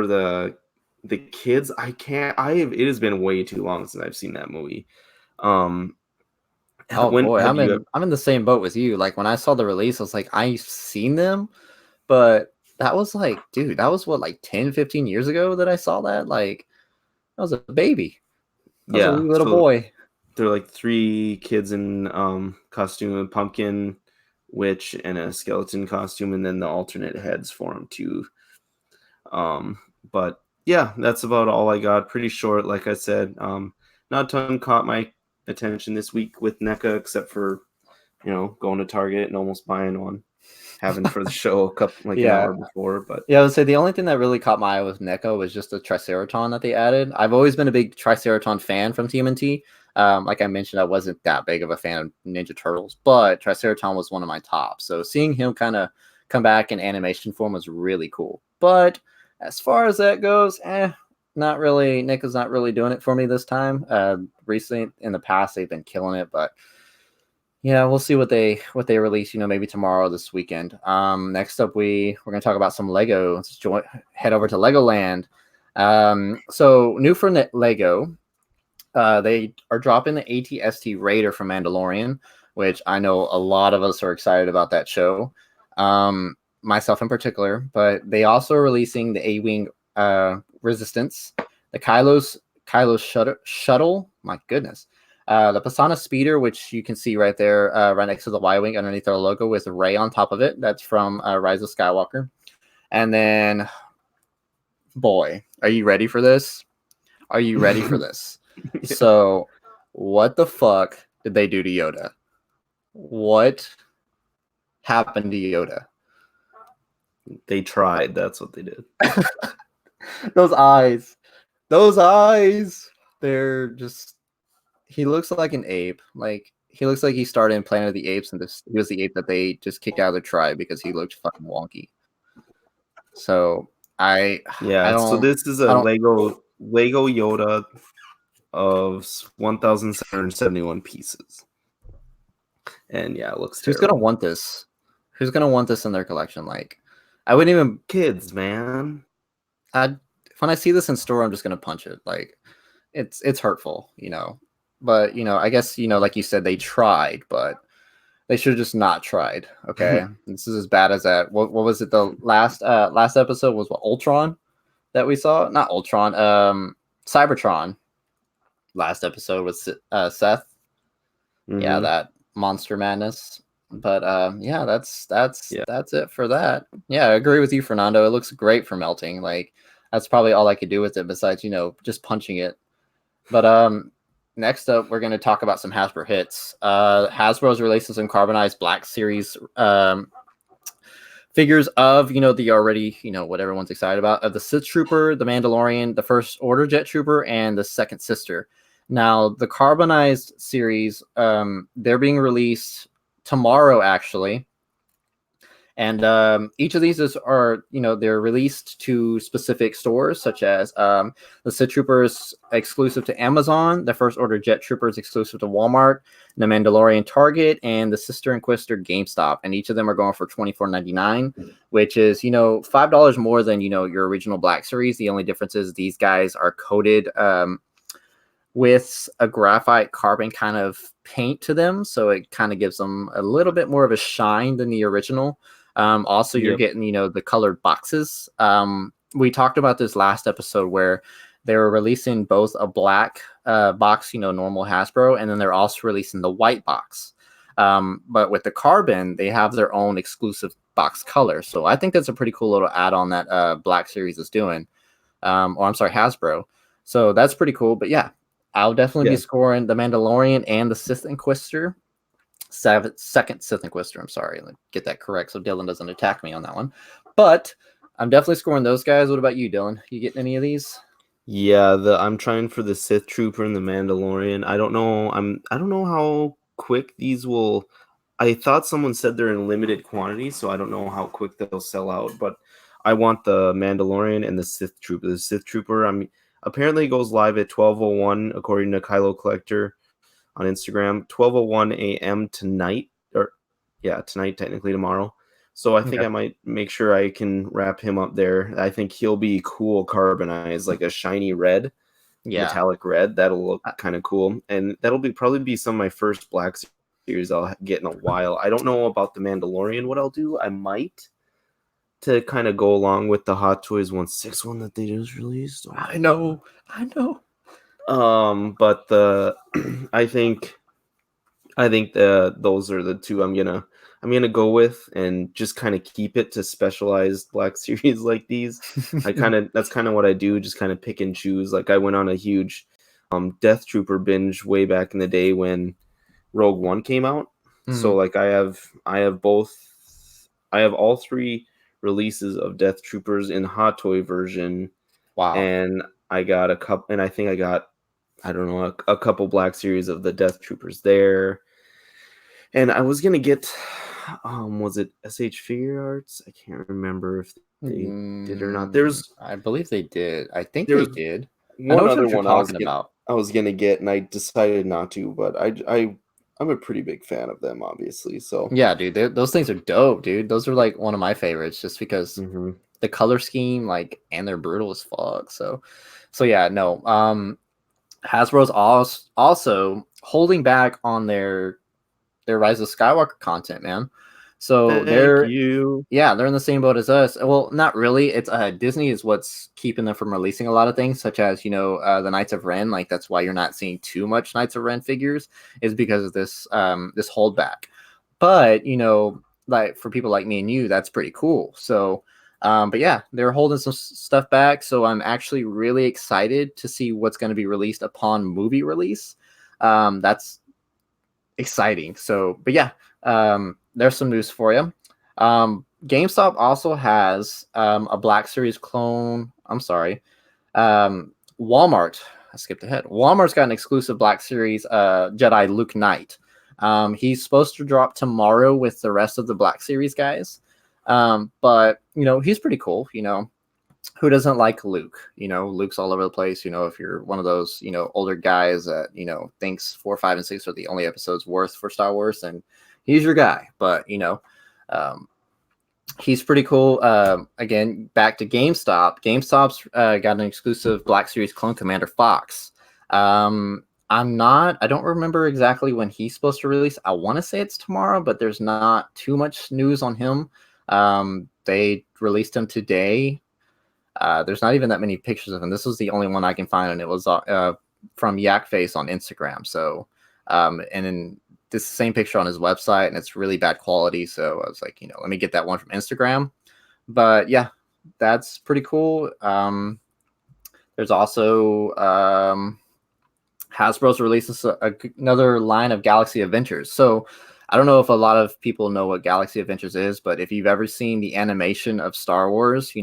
the kids. It has been way too long since I've seen that movie. Oh boy, I'm in the same boat with you. Like, when I saw the release, I was like, I've seen them, but that was like, dude, that was what, like 10, 15 years ago that I saw that? Like, I was a baby. I was a wee little boy. They're like 3 kids in costume, a pumpkin, witch, and a skeleton costume, and then the alternate heads for them too. But yeah, that's about all I got. Pretty short, like I said. Not a ton caught my attention this week with NECA, except for going to Target and almost buying one, having for the show an hour before. But yeah, I would say the only thing that really caught my eye with NECA was just the Triceraton that they added. I've always been a big Triceraton fan from TMNT. Like I mentioned, I wasn't that big of a fan of Ninja Turtles, but Triceraton was one of my tops. So seeing him kind of come back in animation form was really cool. But as far as that goes, not really. NECA's not really doing it for me this time. Recently, in the past, they've been killing it, but yeah, we'll see what they release. Maybe tomorrow or this weekend. Next up, we're gonna talk about some Lego. Let's head over to Legoland. So new for Lego, they are dropping the AT-ST Raider from Mandalorian, which I know a lot of us are excited about that show. Myself in particular, but they also are releasing the A-Wing Resistance, the Kylo's shuttle. My goodness. The Pasana Speeder, which you can see right there, right next to the Y-Wing underneath our logo with Rey on top of it. That's from Rise of Skywalker. And then, boy, are you ready for this? Are you ready for this? Yeah. So, what the fuck did they do to Yoda? What happened to Yoda? They tried. That's what they did. Those eyes. They're just... He looks like an ape. Like, he looks like he started in Planet of the Apes, and he was the ape that they just kicked out of the tribe because he looked fucking wonky. So so this is a Lego Yoda of 1,771 pieces, and yeah, it looks terrible. Who's gonna want this? Who's gonna want this in their collection? Like, I wouldn't even... Kids, man. When I see this in store, I'm just gonna punch it. Like, it's hurtful, But I guess like you said, they tried, but they should have just not tried. Okay, this is as bad as that. What was it? The last episode was what, Ultron that we saw? Not Ultron. Cybertron. Last episode was Seth. Yeah, that monster madness. But yeah, that's it for that. Yeah, I agree with you, Fernando. It looks great for melting. Like, that's probably all I could do with it besides just punching it. But next up, we're going to talk about some Hasbro hits. Hasbro's releasing some carbonized Black Series figures of, the already, what everyone's excited about, of the Sith Trooper, the Mandalorian, the First Order Jet Trooper, and the Second Sister. Now, the carbonized series, they're being released tomorrow, actually. And each of these are, they're released to specific stores, such as the Sith Troopers exclusive to Amazon, the First Order Jet Troopers exclusive to Walmart, the Mandalorian Target, and the Sister Inquisitor GameStop. And each of them are going for $24.99, which is, $5 more than, your original Black Series. The only difference is these guys are coated with a graphite carbon kind of paint to them. So it kind of gives them a little bit more of a shine than the original. Also, you're Yep. getting, the colored boxes. We talked about this last episode where they were releasing both a black box, normal Hasbro, and then they're also releasing the white box. But with the carbon, they have their own exclusive box color. So I think that's a pretty cool little add-on that Black Series is doing. Or I'm sorry, Hasbro. So that's pretty cool. But yeah, I'll definitely be Yeah. scoring the Mandalorian and the Sith Inquisitor. Second Sith Inquisitor. I'm sorry. Let me get that correct so Dylan doesn't attack me on that one. But I'm definitely scoring those guys. What about you, Dylan? You getting any of these? Yeah, I'm trying for the Sith Trooper and the Mandalorian. I don't know how quick these will. I thought someone said they're in limited quantity, so I don't know how quick they'll sell out, but I want the Mandalorian and the Sith Trooper. The Sith Trooper, apparently goes live at 12:01 according to Kylo Collector on Instagram. 12:01 a.m. tonight, or yeah, tonight, technically tomorrow. So I think Okay. I might make sure I can wrap him up there. I think he'll be cool carbonized, like a shiny red, Yeah. metallic red. That'll look I, kind of cool. And that'll probably be some of my first Black Series I'll get in a while. I don't know about the Mandalorian, what I'll do. I might, to kind of go along with the Hot Toys 1/6 one that they just released. Oh my I know. I know. But the I think those are the two I'm gonna go with, and just kind of keep it to specialized Black Series like these. That's kind of what I do, just kind of pick and choose. Like I went on a huge Death Trooper binge way back in the day when Rogue One came out. So Mhm. like I have all three releases of Death Troopers in Hot Toy version, Wow. and I got a couple, and I think I got, I don't know, a couple Black Series of the Death Troopers there. And I was gonna get, was it SH Figure Arts? I can't remember if they did or not. I believe they did. I think they There's did. I know one other what you're one talking about. I was gonna get, and I decided not to. But I'm a pretty big fan of them, obviously. So Yeah, dude, those things are dope, dude. Those are like one of my favorites, just because hmm the color scheme, like, and they're brutal as fuck. So yeah, no. Hasbro's also holding back on their Rise of Skywalker content, man. So thank you. they're in the same boat as us. Well, not really. It's Disney is what's keeping them from releasing a lot of things, such as the Knights of Ren. Like that's why you're not seeing too much Knights of Ren figures, is because of this holdback. But like for people like me and you, that's pretty cool. So, but yeah, they're holding some stuff back. So I'm actually really excited to see what's going to be released upon movie release. That's exciting. So, but yeah, there's some news for you. GameStop also has a Black Series clone. I'm sorry. Walmart. I skipped ahead. Walmart's got an exclusive Black Series Jedi Luke Knight. He's supposed to drop tomorrow with the rest of the Black Series guys. But he's pretty cool. Who doesn't like Luke? Luke's all over the place. If you're one of those, older guys that, thinks 4, 5, and 6 are the only episodes worth for Star Wars, and he's your guy. But, um, he's pretty cool. Again, back to GameStop. GameStop's got an exclusive Black Series clone, Commander Fox. I don't remember exactly when he's supposed to release. I want to say it's tomorrow, but there's not too much news on him. They released him today. There's not even that many pictures of him. This was the only one I can find, and it was from Yak Face on Instagram. So, and then this same picture on his website, and it's really bad quality. So I was like, let me get that one from Instagram. But yeah, that's pretty cool. There's also Hasbro's releases another line of Galaxy Adventures. So I don't know if a lot of people know what Galaxy Adventures is, but if you've ever seen the animation of Star Wars,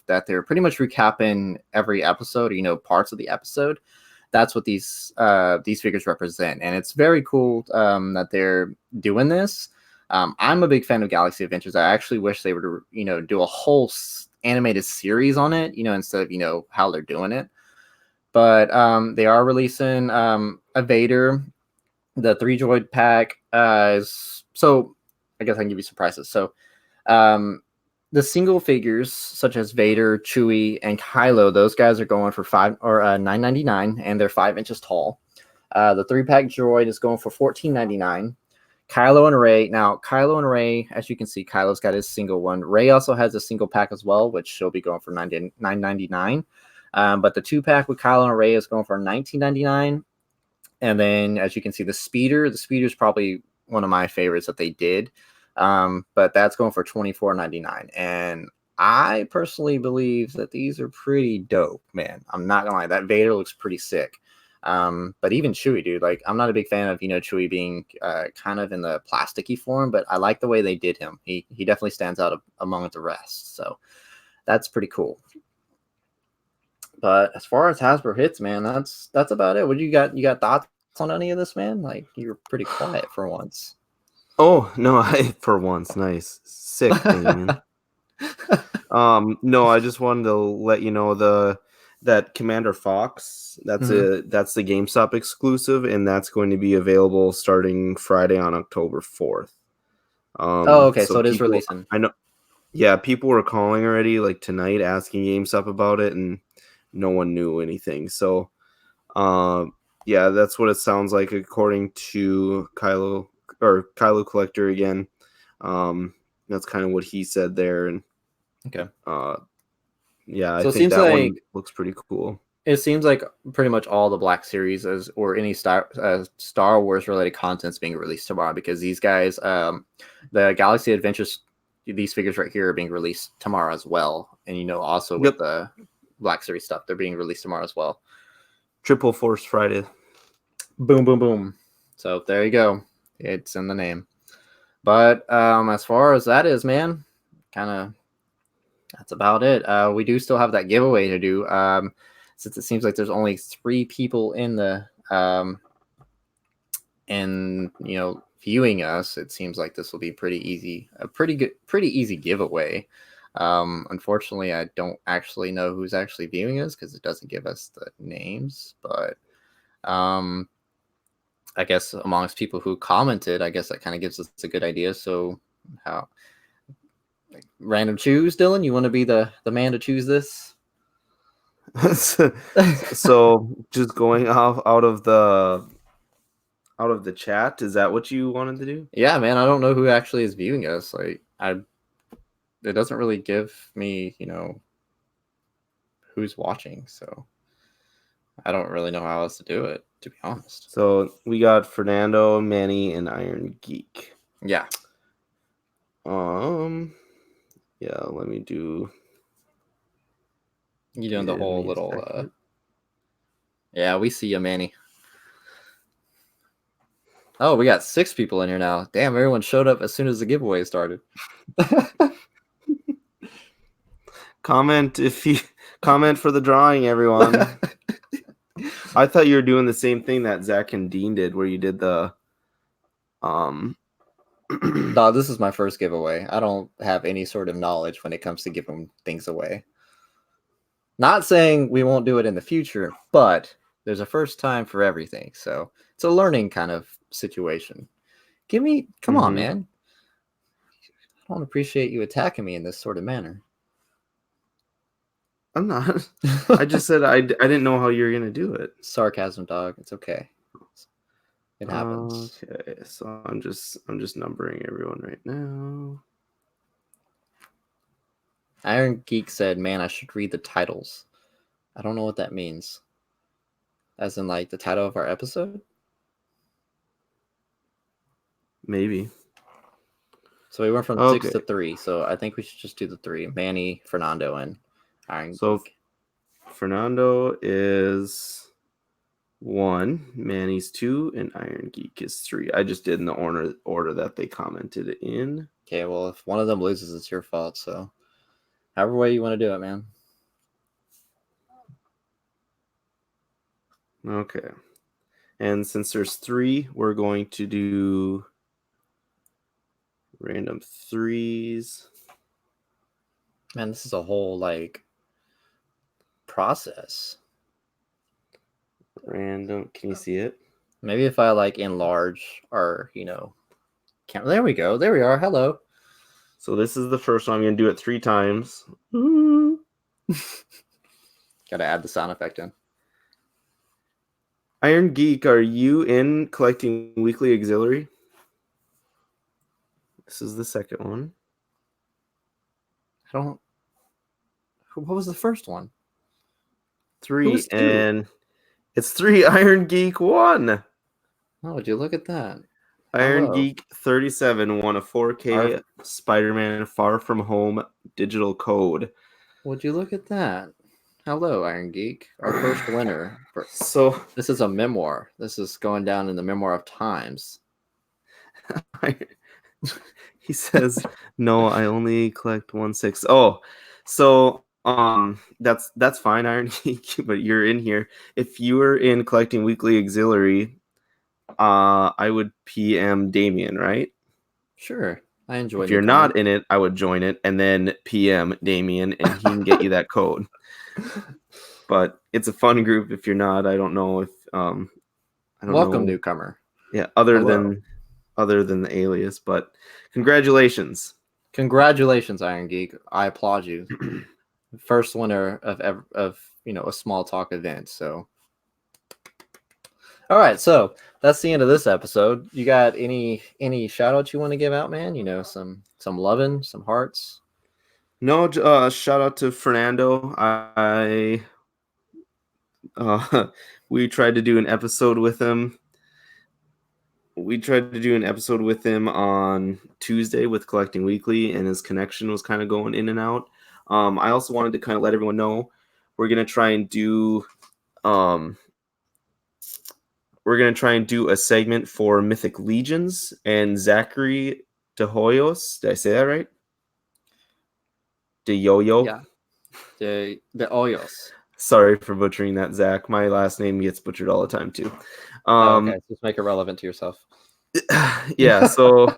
that they're pretty much recapping every episode, parts of the episode. that's what these figures represent, and it's very cool that they're doing this. I'm a big fan of Galaxy Adventures. I actually wish they would, do a whole animated series on it, instead of how they're doing it. But they are releasing a Vader. The 3 droid pack is so. I guess I can give you some prices. So the single figures such as Vader, Chewie, and Kylo, those guys are going for $9.99, and they're 5 inches tall. The 3-pack droid is going for $14.99. Kylo and Rey. Now, Kylo and Rey, as you can see, Kylo's got his single one. Rey also has a single pack as well, which she'll be going for $9.99. But the 2-pack with Kylo and Rey is going for $19.99. And then, as you can see, the speeder is probably one of my favorites that they did. But that's going for $24.99. And I personally believe that these are pretty dope, man. I'm not gonna lie, that Vader looks pretty sick. But even Chewie, dude, like I'm not a big fan of Chewie being kind of in the plasticky form, but I like the way they did him. He definitely stands out among the rest, so that's pretty cool. But as far as Hasbro hits, man, that's about it. What do you got? You got thoughts on any of this, man? Like you're pretty quiet for once. Oh no, for once, nice, sick, Damien. No, I just wanted to let you know that Commander Fox, that's the GameStop exclusive, and that's going to be available starting Friday on October 4th. Oh, okay, so it is releasing. I know. Yeah, people were calling already, like tonight, asking GameStop about it, and no one knew anything. So, yeah, that's what it sounds like according to Kylo Collector again. That's kind of what he said there, and okay. Yeah, so I think that one looks pretty cool. It seems like pretty much all the Black Series or any Star Wars related content is being released tomorrow, because these guys, the Galaxy Adventures, these figures right here are being released tomorrow as well. And also with the Black Series stuff, they're being released tomorrow as well. Triple Force Friday. Boom, boom, boom. So there you go. It's in the name. But as far as that is, man, that's about it. We do still have that giveaway to do. Since it seems like there's only 3 people in the viewing us, it seems like this will be a pretty easy giveaway. Unfortunately, I don't actually know who's actually viewing us because it doesn't give us the names, but I guess amongst people who commented, I guess that kind of gives us a good idea. So how random choose, Dylan? You want to be the man to choose this? So just going out of the chat, is that what you wanted to do? Yeah, man, I don't know who actually is viewing us. Like it doesn't really give me, who's watching, so I don't really know how else to do it, to be honest. So we got Fernando, Manny, and Iron Geek. Yeah. Yeah, let me do. You doing the whole little yeah, we see you, Manny. Oh, we got 6 people in here now. Damn, everyone showed up as soon as the giveaway started. Comment for the drawing, everyone. I thought you were doing the same thing that Zach and Dean did, where you did the No, this is my first giveaway. I don't have any sort of knowledge when it comes to giving things away. Not saying we won't do it in the future, but there's a first time for everything. So it's a learning kind of situation. Come on, man. I don't appreciate you attacking me in this sort of manner. I'm not. I just said I didn't know how you were going to do it. Sarcasm, dog. It's okay. It happens. Okay, so I'm just numbering everyone right now. Iron Geek said, "Man, I should read the titles." I don't know what that means. As in, like, the title of our episode? Maybe. So we went from 6 to 3, so I think we should just do the 3. Manny, Fernando, and Iron Geek. Fernando is 1, Manny's 2, and Iron Geek is 3. I just did in the order that they commented in. Okay, well, if one of them loses, it's your fault, so however way you want to do it, man. Okay. And since there's 3, we're going to do random 3s. Man, this is a whole like process. Random. Can you see it? Maybe if I like enlarge our, camera. There we go. There we are. Hello. So this is the first one. I'm going to do it 3 times. Gotta add the sound effect in. Iron Geek, are you in collecting weekly auxiliary? This is the second one. I don't. What was the first one? 3, and it's 3 Iron Geek 1. Oh, would you look at that? Iron Hello. Geek 37 won a 4K Spider-Man Far From Home digital code. Would you look at that? Hello, Iron Geek. Our first winner. So This is a memoir. This is going down in the memoir of times. he says, "No, I only collect 1/6." Oh, so that's fine, Iron Geek, but you're in here. If you were in collecting weekly auxiliary, I would PM Damien, right? Sure. I enjoy If you're newcomers. not in it, I would join it and then PM Damien, and he can get you that code. But it's a fun group. If you're not, I don't know if I don't Welcome, know. newcomer. Yeah, Hello. other than the alias, but congratulations. Congratulations, Iron Geek. I applaud you. First winner of a small talk event. So, all right. So that's the end of this episode. You got any shout outs you want to give out, man? Some loving, some hearts. No, shout out to Fernando. We tried to do an episode with him. We tried to do an episode with him on Tuesday with Collecting Weekly, and his connection was kind of going in and out. I also wanted to kind of let everyone know we're gonna try and do a segment for Mythic Legions and Zachary De Hoyos. Did I say that right? De Yo-Yo. Yeah. The Oyos. Sorry for butchering that, Zach. My last name gets butchered all the time too. Okay, just make it relevant to yourself. Yeah, so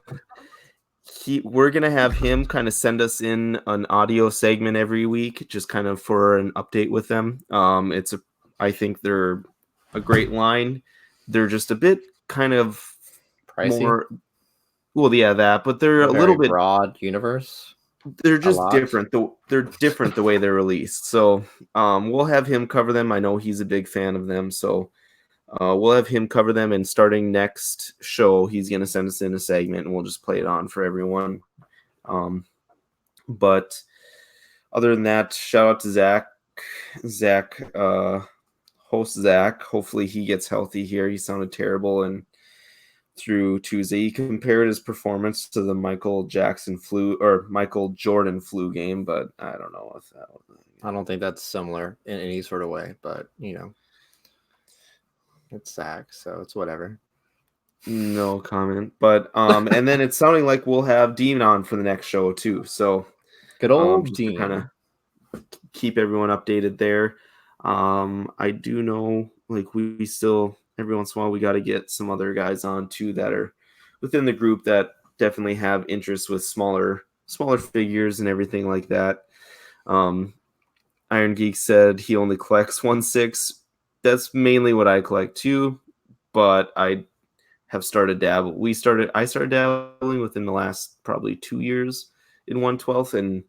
we're gonna have him kind of send us in an audio segment every week, just kind of for an update with them. I think they're a great line. They're just a bit kind of Pricey. more. Well, yeah, that, but they're a Very little bit broad universe. They're just different. They're different the way they're released. So we'll have him cover them. I know he's a big fan of them, so we'll have him cover them. And starting next show, he's gonna send us in a segment, and we'll just play it on for everyone. But other than that, shout out to Zach, host Zach. Hopefully he gets healthy here. He sounded terrible, and through Tuesday, he compared his performance to the Michael Jordan flu game, but I don't know if that was. I don't think that's similar in any sort of way, but it's Zach, so it's whatever. No comment. But and then it's sounding like we'll have Dean on for the next show too. So good old just Dean. to kind of keep everyone updated there. I do know, like, we still every once in a while we got to get some other guys on too that are within the group that definitely have interest with smaller figures and everything like that. Iron Geek said he only collects 1/6. That's mainly what I collect too, but I have started I started dabbling within the last probably 2 years in 1/12, and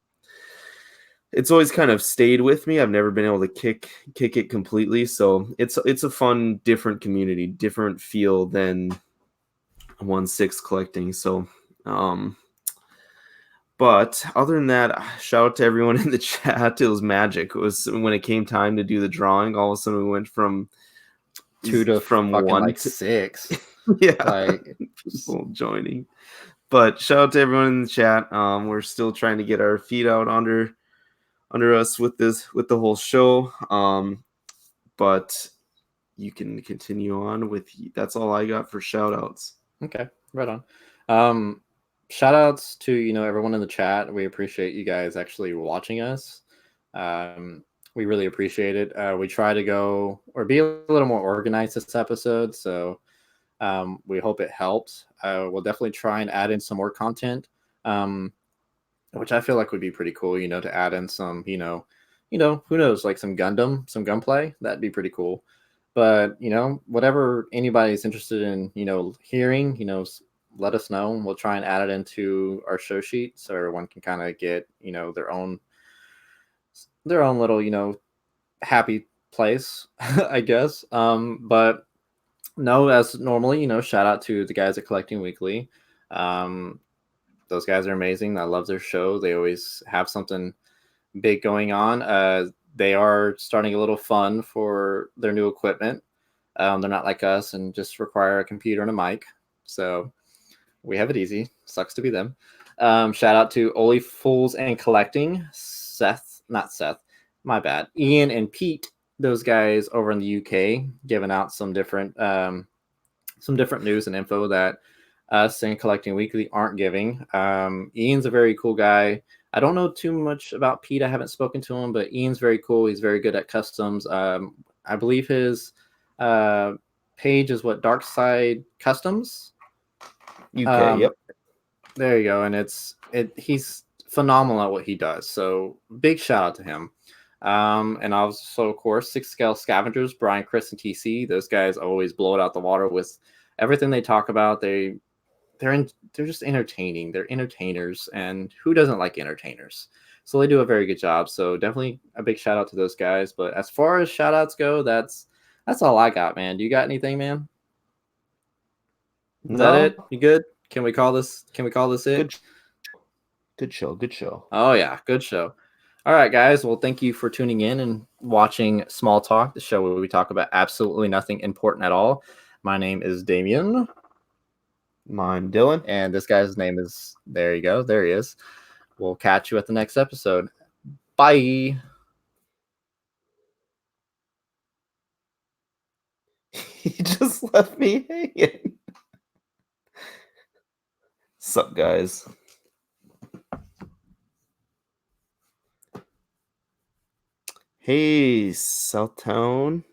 it's always kind of stayed with me. I've never been able to kick it completely, so it's a fun, different community, different feel than 1/6 collecting. So, but other than that, shout out to everyone in the chat. It was magic. It was when it came time to do the drawing. All of a sudden, we went from 2 to from fucking 1 like to 6. Yeah, like people joining. But shout out to everyone in the chat. We're still trying to get our feet out under us with the whole show. But you can continue on with. That's all I got for shout outs. Okay, right on. Shout outs to everyone in the chat. We appreciate you guys actually watching us. We really appreciate it. We try to go or be a little more organized this episode, so we hope it helps. We'll definitely try and add in some more content, um, which I feel like would be pretty cool. To add in some, who knows, like some gunplay. That'd be pretty cool. But whatever anybody's interested in, hearing, let us know. We'll try and add it into our show sheet so everyone can kind of get, their own little, happy place, I guess. But no, as normally, shout out to the guys at Collecting Weekly. Um, those guys are amazing. I love their show. They always have something big going on. They are starting a little fun for their new equipment. They're not like us and just require a computer and a mic. So we have it easy. Sucks to be them. Shout out to Only Fools and Collecting. Not Seth, my bad. Ian and Pete, those guys over in the UK, giving out some different news and info that us and Collecting Weekly aren't giving. Ian's a very cool guy. I don't know too much about Pete. I haven't spoken to him, but Ian's very cool. He's very good at customs. I believe his page is what, Dark Side Customs. UK, yep. There you go, and he's phenomenal at what he does. So big shout out to him. And also, of course, Six Scale Scavengers, Brian, Chris, and TC. Those guys always blow it out the water with everything they talk about. They're just entertaining. They're entertainers, and who doesn't like entertainers? So they do a very good job. So definitely a big shout out to those guys. But as far as shout outs go, that's all I got, man. Do you got anything, man? Is that it? You good? Can we call this it? Good show. Oh yeah, good show. All right, guys. Well, thank you for tuning in and watching Small Talk, the show where we talk about absolutely nothing important at all. My name is Damien. I'm Dylan. And this guy's name is, there you go. There he is. We'll catch you at the next episode. Bye. He just left me hanging. Sup, guys? Hey, Southtown.